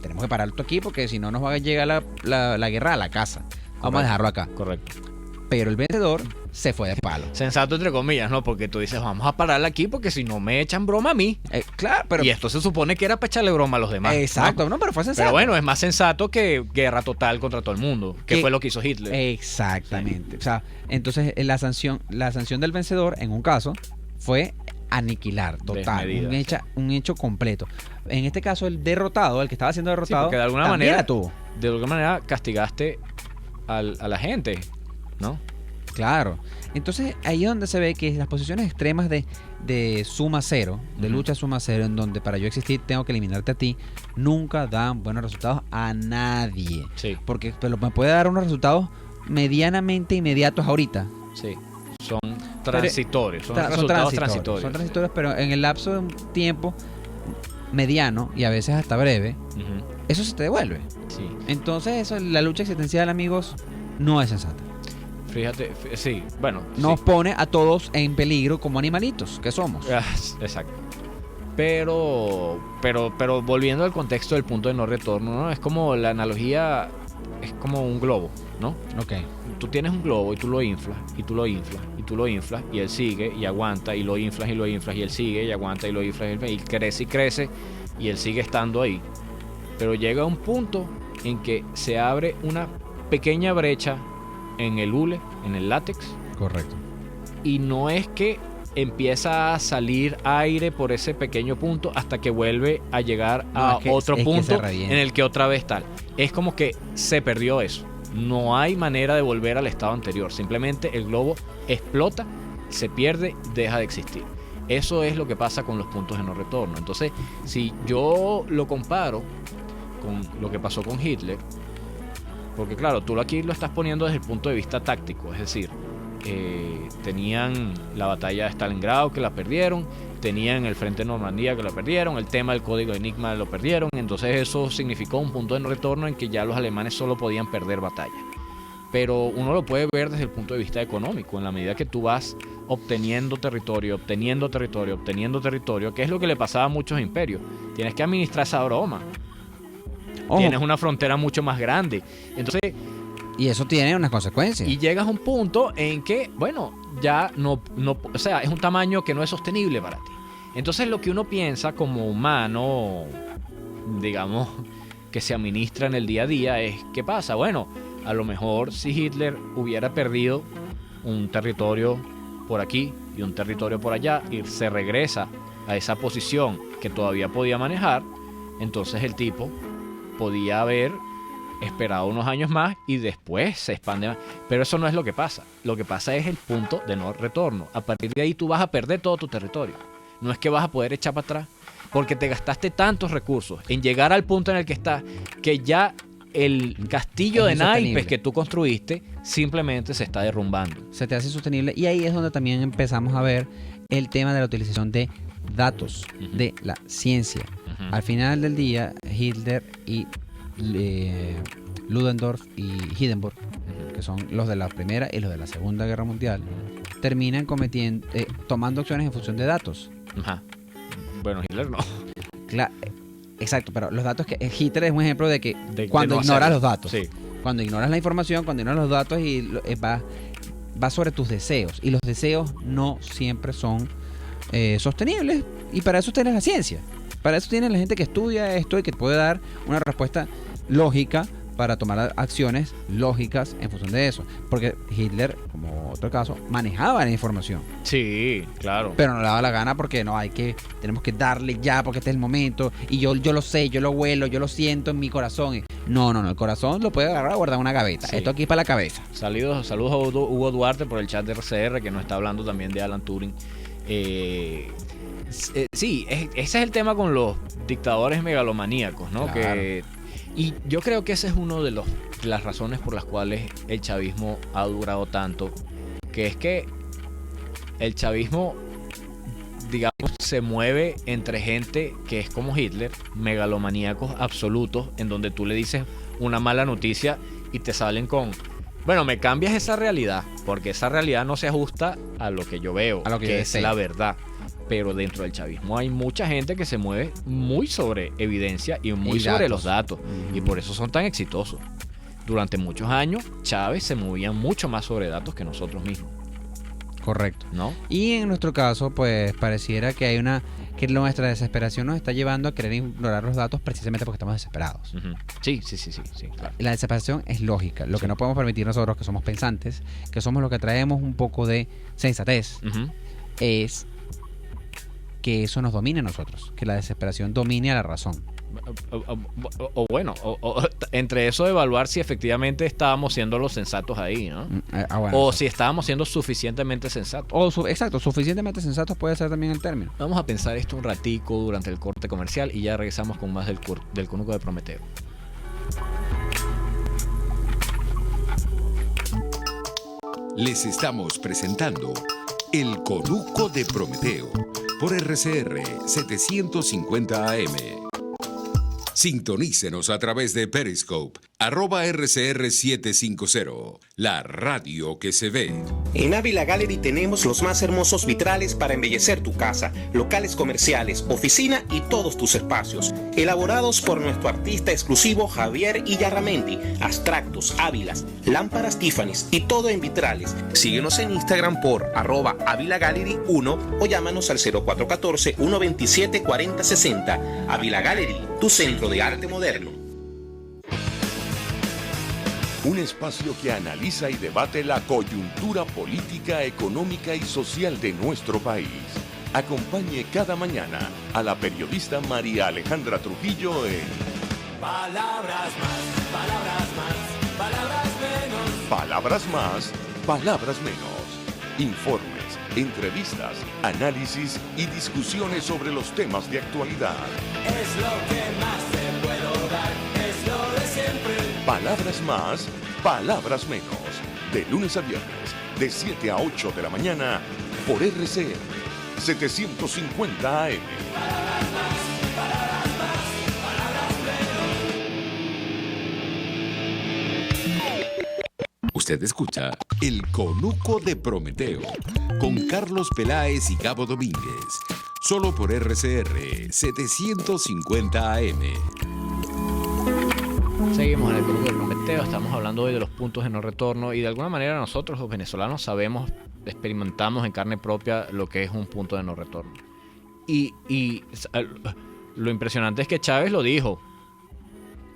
S3: tenemos que parar esto aquí porque si no nos va a llegar la guerra a la casa. Vamos a dejarlo acá.
S2: Correcto.
S3: Pero el vencedor se fue de palo.
S2: Sensato entre comillas, ¿no? Porque tú dices, vamos a pararla aquí porque si no me echan broma a mí.
S3: Claro, pero...
S2: Y esto se supone que era para echarle broma a los demás.
S3: Exacto, no, pero fue sensato.
S2: Pero bueno, es más sensato que guerra total contra todo el mundo, que fue lo que hizo Hitler.
S3: Exactamente.
S2: Sí.
S3: O sea, entonces la sanción del vencedor, en un caso, fue aniquilar total,
S2: Desmedida,
S3: un hecho completo. En este caso, el derrotado, el que estaba siendo derrotado,
S2: porque de alguna
S3: también
S2: manera
S3: la tuvo.
S2: De alguna manera castigaste a la gente, ¿no?
S3: Claro. Entonces ahí es donde se ve que las posiciones extremas de suma cero, de lucha suma cero, en donde para yo existir tengo que eliminarte a ti, nunca dan buenos resultados a nadie.
S2: Sí.
S3: Porque me puede dar unos resultados medianamente inmediatos ahorita.
S2: Sí. Son transitorios. Son
S3: Son
S2: resultados
S3: transitorios.
S2: transitorios.
S3: Son transitorios, pero en el lapso de un tiempo mediano y a veces hasta breve, eso se te devuelve.
S2: Sí.
S3: Entonces la lucha existencial, amigos, no es sensata.
S2: Fíjate, sí, bueno.
S3: Nos
S2: sí.
S3: pone a todos en peligro como animalitos que somos.
S2: Exacto. Pero volviendo al contexto del punto de no retorno, ¿no? Es como la analogía, es como un globo, ¿no?
S3: Ok.
S2: Tú tienes un globo y tú lo inflas, y tú lo inflas, y tú lo inflas, y él sigue y aguanta, y lo inflas, y lo inflas, y él sigue y aguanta, y lo inflas, y crece, y él sigue estando ahí. Pero llega un punto en que se abre una pequeña brecha en el hule, en el látex.
S3: Correcto.
S2: Y no es que empieza a salir aire por ese pequeño punto hasta que vuelve a llegar a otro punto en el que otra vez tal. Es como que se perdió eso. No hay manera de volver al estado anterior. Simplemente el globo explota, se pierde, deja de existir. Eso es lo que pasa con los puntos de no retorno. Entonces, si yo lo comparo con lo que pasó con Hitler, porque claro, tú aquí lo estás poniendo desde el punto de vista táctico, es decir, tenían la batalla de Stalingrado que la perdieron, tenían el frente de Normandía que la perdieron, el tema del código de Enigma lo perdieron, entonces eso significó un punto de no retorno en que ya los alemanes solo podían perder batallas. Pero uno lo puede ver desde el punto de vista económico, en la medida que tú vas obteniendo territorio, que es lo que le pasaba a muchos imperios. Tienes que administrar esa broma.
S3: Ojo.
S2: Tienes una frontera mucho más grande. Entonces,
S3: y eso tiene unas consecuencias.
S2: y llegas a un punto en que, bueno, ya no, o sea, es un tamaño que no es sostenible para ti. Entonces lo que uno piensa como humano, digamos, que se administra en el día a día es, ¿qué pasa? Bueno, a lo mejor si Hitler hubiera perdido un territorio por aquí y un territorio por allá y se regresa a esa posición que todavía podía manejar, entonces el tipo podía haber esperado unos años más y después se expande más. Pero eso no es lo que pasa. Lo que pasa es el punto de no retorno. A partir de ahí tú vas a perder todo tu territorio. No es que vas a poder echar para atrás, porque te gastaste tantos recursos en llegar al punto en el que estás, que ya el castillo de naipes que tú construiste simplemente se está derrumbando.
S3: Se te hace insostenible. Y ahí es donde también empezamos a ver el tema de la utilización de datos, de la ciencia. Al final del día, Hitler y Ludendorff y Hindenburg, que son los de la Primera y los de la Segunda Guerra Mundial, terminan tomando acciones en función de datos.
S2: Ajá. Bueno, Hitler no.
S3: Exacto, pero los datos que Hitler es un ejemplo de que cuando
S2: no
S3: ignora
S2: hacerlo.
S3: los datos.
S2: Sí.
S3: Cuando ignoras la información, cuando ignoras los datos y va sobre tus deseos. Y los deseos no siempre son sostenibles. Y para eso tienes la ciencia. Para eso tienes la gente que estudia esto y que puede dar una respuesta lógica para tomar acciones lógicas en función de eso. Porque Hitler, como otro caso, manejaba la información.
S2: Sí, claro.
S3: Pero no le daba la gana porque tenemos que darle ya porque este es el momento. Y yo lo sé, yo lo huelo, yo lo siento en mi corazón. No, el corazón lo puede agarrar y guardar en una gaveta.
S2: Sí.
S3: Esto aquí es para la cabeza.
S2: Saludos a Hugo Duarte por el chat de RCR, que nos está hablando también de Alan Turing. Sí, ese es el tema con los dictadores megalomaníacos, ¿no?
S3: Claro.
S2: Y yo creo que esa es una de las razones por las cuales el chavismo ha durado tanto, que es que el chavismo, digamos, se mueve entre gente que es como Hitler, megalomaníacos absolutos, en donde tú le dices una mala noticia y te salen con, bueno, me cambias esa realidad, porque esa realidad no se ajusta a lo que yo veo,
S3: a lo que yo
S2: es
S3: deseo.
S2: la verdad. Pero dentro del chavismo hay mucha gente que se mueve muy sobre evidencia y muy sobre los datos. Y por eso son tan exitosos. Durante muchos años, Chávez se movía mucho más sobre datos que nosotros mismos,
S3: Correcto.
S2: ¿no?
S3: Y en nuestro caso, pues pareciera que que nuestra desesperación nos está llevando a querer ignorar los datos precisamente porque estamos desesperados.
S2: Ujú. Sí, claro.
S3: La desesperación es lógica. Lo que no podemos permitir nosotros, que somos pensantes, que somos los que traemos un poco de sensatez,
S2: Ujú.
S3: es que eso nos domine a nosotros, que la desesperación domine a la razón.
S2: Entre eso de evaluar si efectivamente estábamos siendo los sensatos ahí, ¿no?
S3: Bueno,
S2: O si estábamos siendo suficientemente sensatos.
S3: exacto, suficientemente sensatos puede ser también el término.
S2: Vamos a pensar esto un ratico durante el corte comercial y ya regresamos con más del conuco de Prometeo.
S1: Les estamos presentando El Conuco de Prometeo por RCR 750 AM. Sintonícenos a través de Periscope, @RCR750, la radio que se ve.
S8: En Ávila Gallery tenemos los más hermosos vitrales para embellecer tu casa, locales comerciales, oficina y todos tus espacios. Elaborados por nuestro artista exclusivo Javier Illarramendi. Abstractos, ávilas, lámparas Tiffany's y todo en vitrales. Síguenos en Instagram por @AvilaGallery1 o llámanos al 0414-127-4060. Ávila Gallery, tu centro de arte moderno.
S7: Un espacio que analiza y debate la coyuntura política, económica y social de nuestro país. Acompañe cada mañana a la periodista María Alejandra Trujillo en Palabras más, palabras más, palabras menos. Palabras más, palabras menos. Informes, entrevistas, análisis y discusiones sobre los temas de actualidad.
S9: Es lo que más te puedo dar, es lo de siempre.
S7: Palabras más, palabras menos. De lunes a viernes, de 7 a 8 de la mañana, por RCR 750 AM.
S9: Palabras más, palabras más, palabras menos.
S1: Usted escucha El Conuco de Prometeo con Carlos Peláez y Gabo Domínguez, solo por RCR 750 AM.
S2: Seguimos en el Conuco de Prometeo, estamos hablando hoy de los puntos de no retorno y de alguna manera nosotros los venezolanos sabemos, experimentamos en carne propia lo que es un punto de no retorno. Y lo impresionante es que Chávez lo dijo.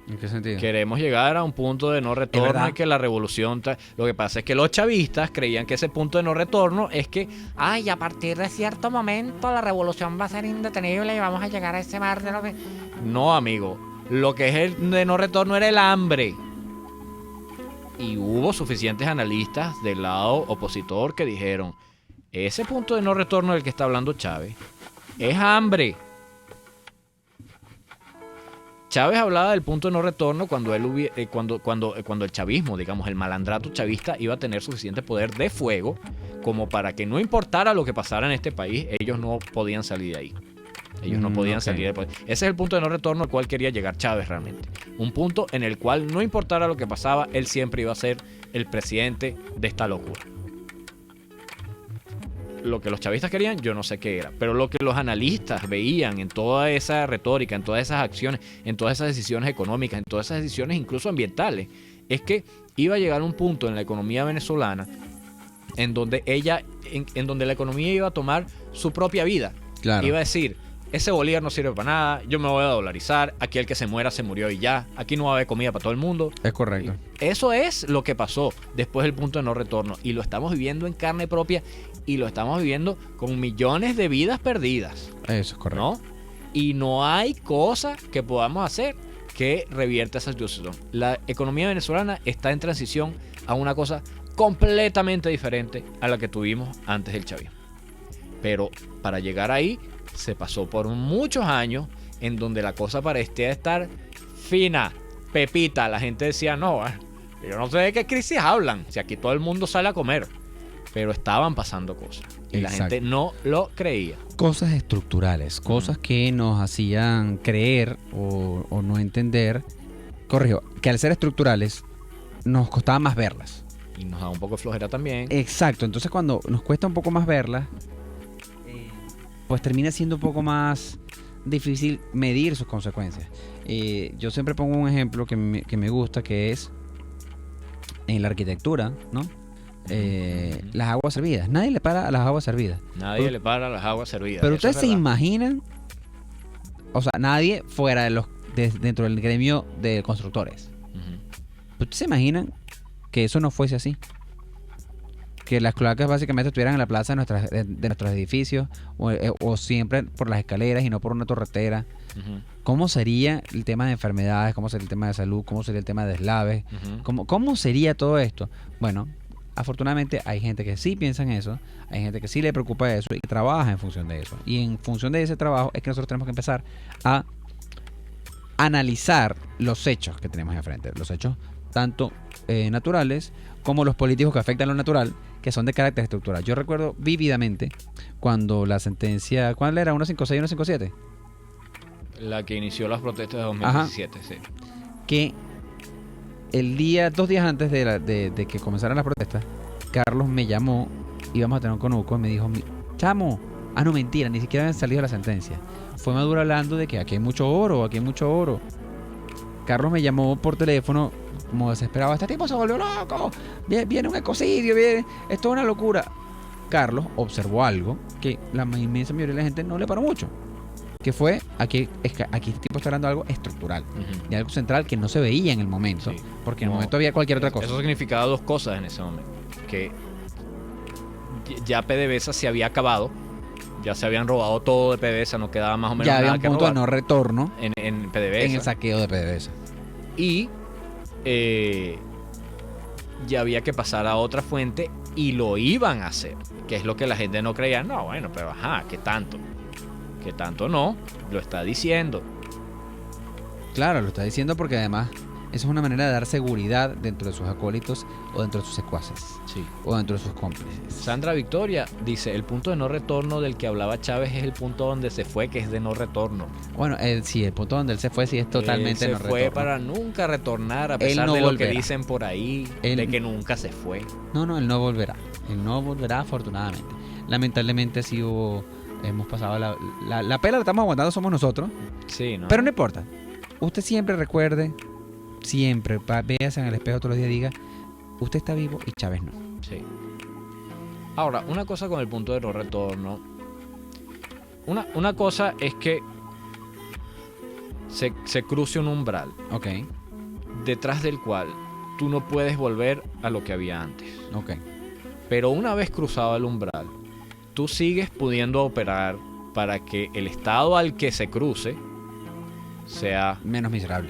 S3: ¿En qué sentido?
S2: Queremos llegar a un punto de no retorno y que la revolución... Lo que pasa es que los chavistas creían que ese punto de no retorno es que...
S10: Ay, a partir de cierto momento la revolución va a ser indetenible y vamos a llegar a ese mar de lo que...
S2: No, amigo. Lo que es el de no retorno era el hambre. Y hubo suficientes analistas del lado opositor que dijeron, ese punto de no retorno del que está hablando Chávez es hambre. Chávez hablaba del punto de no retorno cuando el chavismo, digamos, el malandrato chavista iba a tener suficiente poder de fuego como para que no importara lo que pasara en este país, ellos no podían salir de ahí. Ellos no podían salir de poder. Ese es el punto de no retorno al cual quería llegar Chávez realmente. Un punto en el cual no importara lo que pasaba, él siempre iba a ser el presidente de esta locura. Lo que los chavistas querían, yo no sé qué era, pero lo que los analistas veían en toda esa retórica, en todas esas acciones, en todas esas decisiones económicas, en todas esas decisiones incluso ambientales, es que iba a llegar un punto en la economía venezolana en donde en donde la economía iba a tomar su propia vida.
S3: Claro.
S2: Iba a decir, ese bolívar no sirve para nada, yo me voy a dolarizar, aquí el que se muera se murió y ya, aquí no va a haber comida para todo el mundo.
S3: Es correcto.
S2: Eso es lo que pasó después del punto de no retorno, y lo estamos viviendo en carne propia, y lo estamos viviendo con millones de vidas perdidas.
S3: Eso es correcto.
S2: ¿No? Y no hay cosa que podamos hacer que revierta esa situación. La economía venezolana está en transición a una cosa completamente diferente a la que tuvimos antes del chavismo. Pero para llegar ahí se pasó por muchos años en donde la cosa parecía estar fina, pepita. La gente decía, no, yo no sé de qué crisis hablan, si aquí todo el mundo sale a comer. Pero estaban pasando cosas y la
S3: Exacto.
S2: gente no lo creía.
S3: Cosas estructurales, cosas que nos hacían creer o no entender, corrijo, que al ser estructurales nos costaba más verlas.
S2: Y nos da un poco de flojera también.
S3: Exacto, entonces cuando nos cuesta un poco más verlas, pues termina siendo un poco más difícil medir sus consecuencias. Yo siempre pongo un ejemplo que me gusta, que es en la arquitectura, ¿no? Las aguas servidas. Nadie le para a las aguas servidas.
S2: Nadie le para a las aguas servidas.
S3: Pero
S2: eso
S3: ustedes
S2: es
S3: se
S2: verdad.
S3: imaginan, o sea, nadie fuera de dentro del gremio de constructores. ¿Ustedes se imaginan que eso no fuese así? Que las cloacas básicamente estuvieran en la plaza de nuestros edificios o siempre por las escaleras y no por una torretera. ¿Cómo sería el tema de enfermedades? ¿Cómo sería el tema de salud? ¿Cómo sería el tema de deslaves? ¿Cómo sería todo esto? Bueno, afortunadamente hay gente que sí piensa en eso, hay gente que sí le preocupa eso y que trabaja en función de eso. Y en función de ese trabajo es que nosotros tenemos que empezar a analizar los hechos que tenemos enfrente. Los hechos tanto naturales como los políticos que afectan lo natural, que son de carácter estructural. Yo recuerdo vívidamente cuando la sentencia, ¿cuál era? ¿156 y 157?
S2: La que inició las protestas de 2017, sí.
S3: Que el día, 2 días antes de que comenzaran las protestas, Carlos me llamó, íbamos a tener un conuco, y me dijo, chamo, no, mentira, ni siquiera habían salido la sentencia. Fue Maduro hablando de que aquí hay mucho oro, aquí hay mucho oro. Carlos me llamó por teléfono como desesperado, este tipo se volvió loco, viene un ecocidio, esto es una locura. Carlos observó algo que la inmensa mayoría de la gente no le paró mucho, que fue aquí este tipo está hablando de algo estructural, de algo central que no se veía en el momento, porque en el momento había cualquier otra cosa.
S2: Eso significaba dos cosas en ese momento, que ya PDVSA se había acabado, ya se habían robado todo de PDVSA, no quedaba más o menos
S3: ya
S2: nada
S3: había un
S2: que
S3: punto de
S2: robar
S3: no retorno
S2: en PDVSA,
S3: en el saqueo de PDVSA.
S2: Y ya había que pasar a otra fuente y lo iban a hacer, que es lo que la gente no creía. No, bueno, pero ¿qué tanto? ¿Qué tanto no? Lo está diciendo.
S3: Claro, lo está diciendo porque además eso es una manera de dar seguridad dentro de sus acólitos o dentro de sus secuaces.
S2: Sí.
S3: O dentro de sus cómplices.
S2: Sandra Victoria dice, el punto de no retorno del que hablaba Chávez es el punto donde se fue, que es de no retorno.
S3: Bueno, sí, el punto donde él se fue sí es totalmente
S2: él
S3: no
S2: se
S3: retorno.
S2: fue para nunca retornar, a
S3: Él
S2: pesar
S3: no
S2: de lo
S3: volverá.
S2: que dicen por ahí, de que nunca se fue.
S3: No, él no volverá. Él no volverá, afortunadamente. Lamentablemente sí hemos pasado la pela, la estamos aguantando, somos nosotros.
S2: Sí, ¿no?
S3: Pero no importa. Usted siempre recuerde, siempre, véase en el espejo todos los días y diga, usted está vivo y Chávez no.
S2: Sí. Ahora, una cosa con el punto de no retorno. Una cosa es que se cruce un umbral.
S3: Ok.
S2: Detrás del cual tú no puedes volver a lo que había antes.
S3: Ok.
S2: Pero una vez cruzado el umbral, tú sigues pudiendo operar para que el estado al que se cruce sea
S3: menos miserable.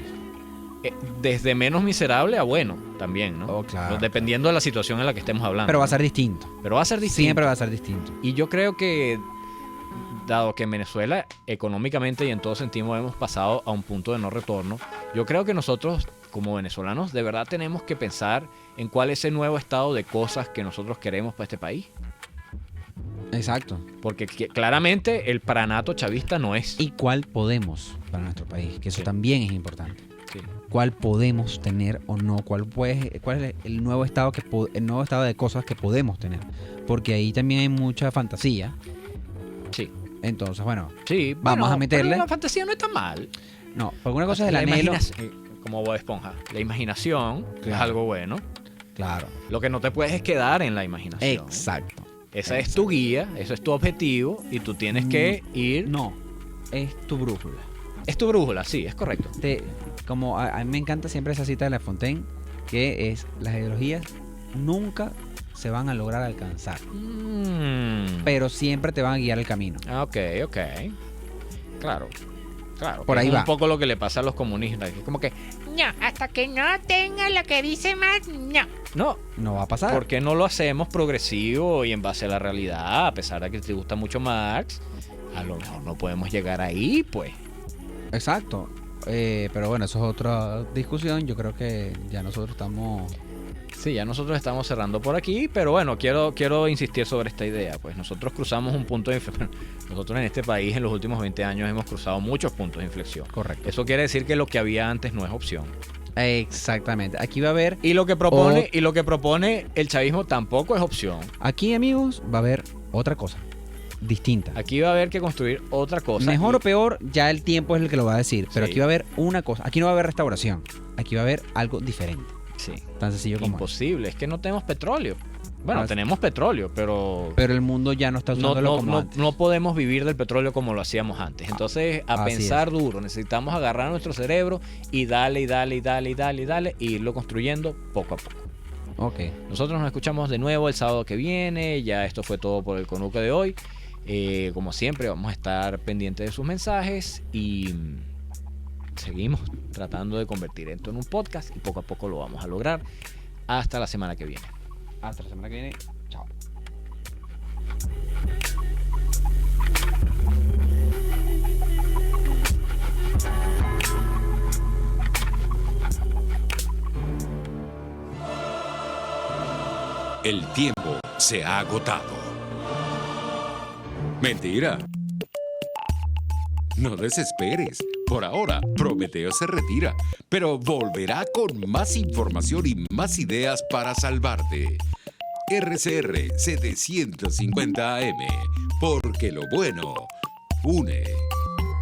S2: Desde menos miserable a bueno también, ¿no?
S3: Oh, claro.
S2: Dependiendo de la situación en la que estemos hablando.
S3: Pero va a
S2: ¿no?
S3: ser distinto.
S2: Pero va a ser distinto.
S3: Siempre va a ser distinto.
S2: Y yo creo que, dado que en Venezuela económicamente y en todo sentido hemos pasado a un punto de no retorno, yo creo que nosotros como venezolanos de verdad tenemos que pensar en cuál es el nuevo estado de cosas que nosotros queremos para este país.
S3: Exacto.
S2: Porque claramente el pranato chavista no es.
S3: ¿Y cuál podemos para nuestro país? Que eso también es importante.
S2: Sí.
S3: ¿Cuál podemos tener o no? ¿Cuál es el nuevo estado de cosas que podemos tener? Porque ahí también hay mucha fantasía.
S2: Sí.
S3: Entonces, bueno,
S2: sí,
S3: vamos a meterle.
S2: Pero la fantasía no está mal.
S3: No, porque una cosa es el anhelo.
S2: como Bob Esponja. La imaginación es
S3: Claro.
S2: algo bueno.
S3: Claro.
S2: Lo que no te puedes es quedar en la imaginación.
S3: Exacto.
S2: Esa es tu guía, eso es tu objetivo y tú tienes que ir...
S3: No, es tu brújula.
S2: Es tu brújula, sí, es correcto.
S3: Como a mí me encanta siempre esa cita de La Fontaine, que es: las ideologías nunca se van a lograr alcanzar, pero siempre te van a guiar el camino.
S2: Ok. Claro.
S3: Por
S2: Es
S3: ahí va.
S2: un poco lo que le pasa a los comunistas. Que es como que,
S10: No, hasta que no tenga lo que dice Marx, no.
S3: No va a pasar.
S2: ¿por qué no lo hacemos progresivo y en base a la realidad? A pesar de que te gusta mucho Marx, a lo mejor no podemos llegar ahí, pues.
S3: Exacto. Pero bueno, eso es otra discusión. Yo creo que ya nosotros estamos...
S2: Sí, ya nosotros estamos cerrando por aquí, pero bueno, quiero insistir sobre esta idea. Pues nosotros cruzamos un punto de inflexión. Nosotros en este país en los últimos 20 años hemos cruzado muchos puntos de inflexión.
S3: Correcto.
S2: Eso quiere decir que lo que había antes no es opción.
S3: Exactamente. Aquí va a haber...
S2: Y lo que propone el chavismo tampoco es opción.
S3: Aquí, amigos, va a haber otra cosa distinta.
S2: Aquí va a haber que construir otra cosa.
S3: Mejor o peor, ya el tiempo es el que lo va a decir. Pero
S2: Sí.
S3: aquí va a haber una cosa. Aquí no va a haber restauración. Aquí va a haber algo diferente.
S2: Sí.
S3: Tan sencillo como
S2: Imposible, es que no tenemos petróleo. Bueno,
S3: Ah,
S2: tenemos petróleo, pero
S3: Pero el mundo ya no está usándolo como antes.
S2: no podemos vivir del petróleo como lo hacíamos antes. Entonces, a
S3: así
S2: pensar duro, necesitamos agarrar nuestro cerebro y darle, e irlo construyendo poco a poco.
S3: Ok.
S2: Nosotros nos escuchamos de nuevo el sábado que viene. Ya esto fue todo por el Conuque de hoy. Como siempre, vamos a estar pendientes de sus mensajes y seguimos tratando de convertir esto en un podcast y poco a poco lo vamos a lograr. Hasta la semana que viene.
S3: Hasta la semana que viene. Chao.
S1: El tiempo se ha agotado. Mentira. No desesperes. Por ahora, Prometeo se retira, pero volverá con más información y más ideas para salvarte. RCR 750 AM, porque lo bueno une.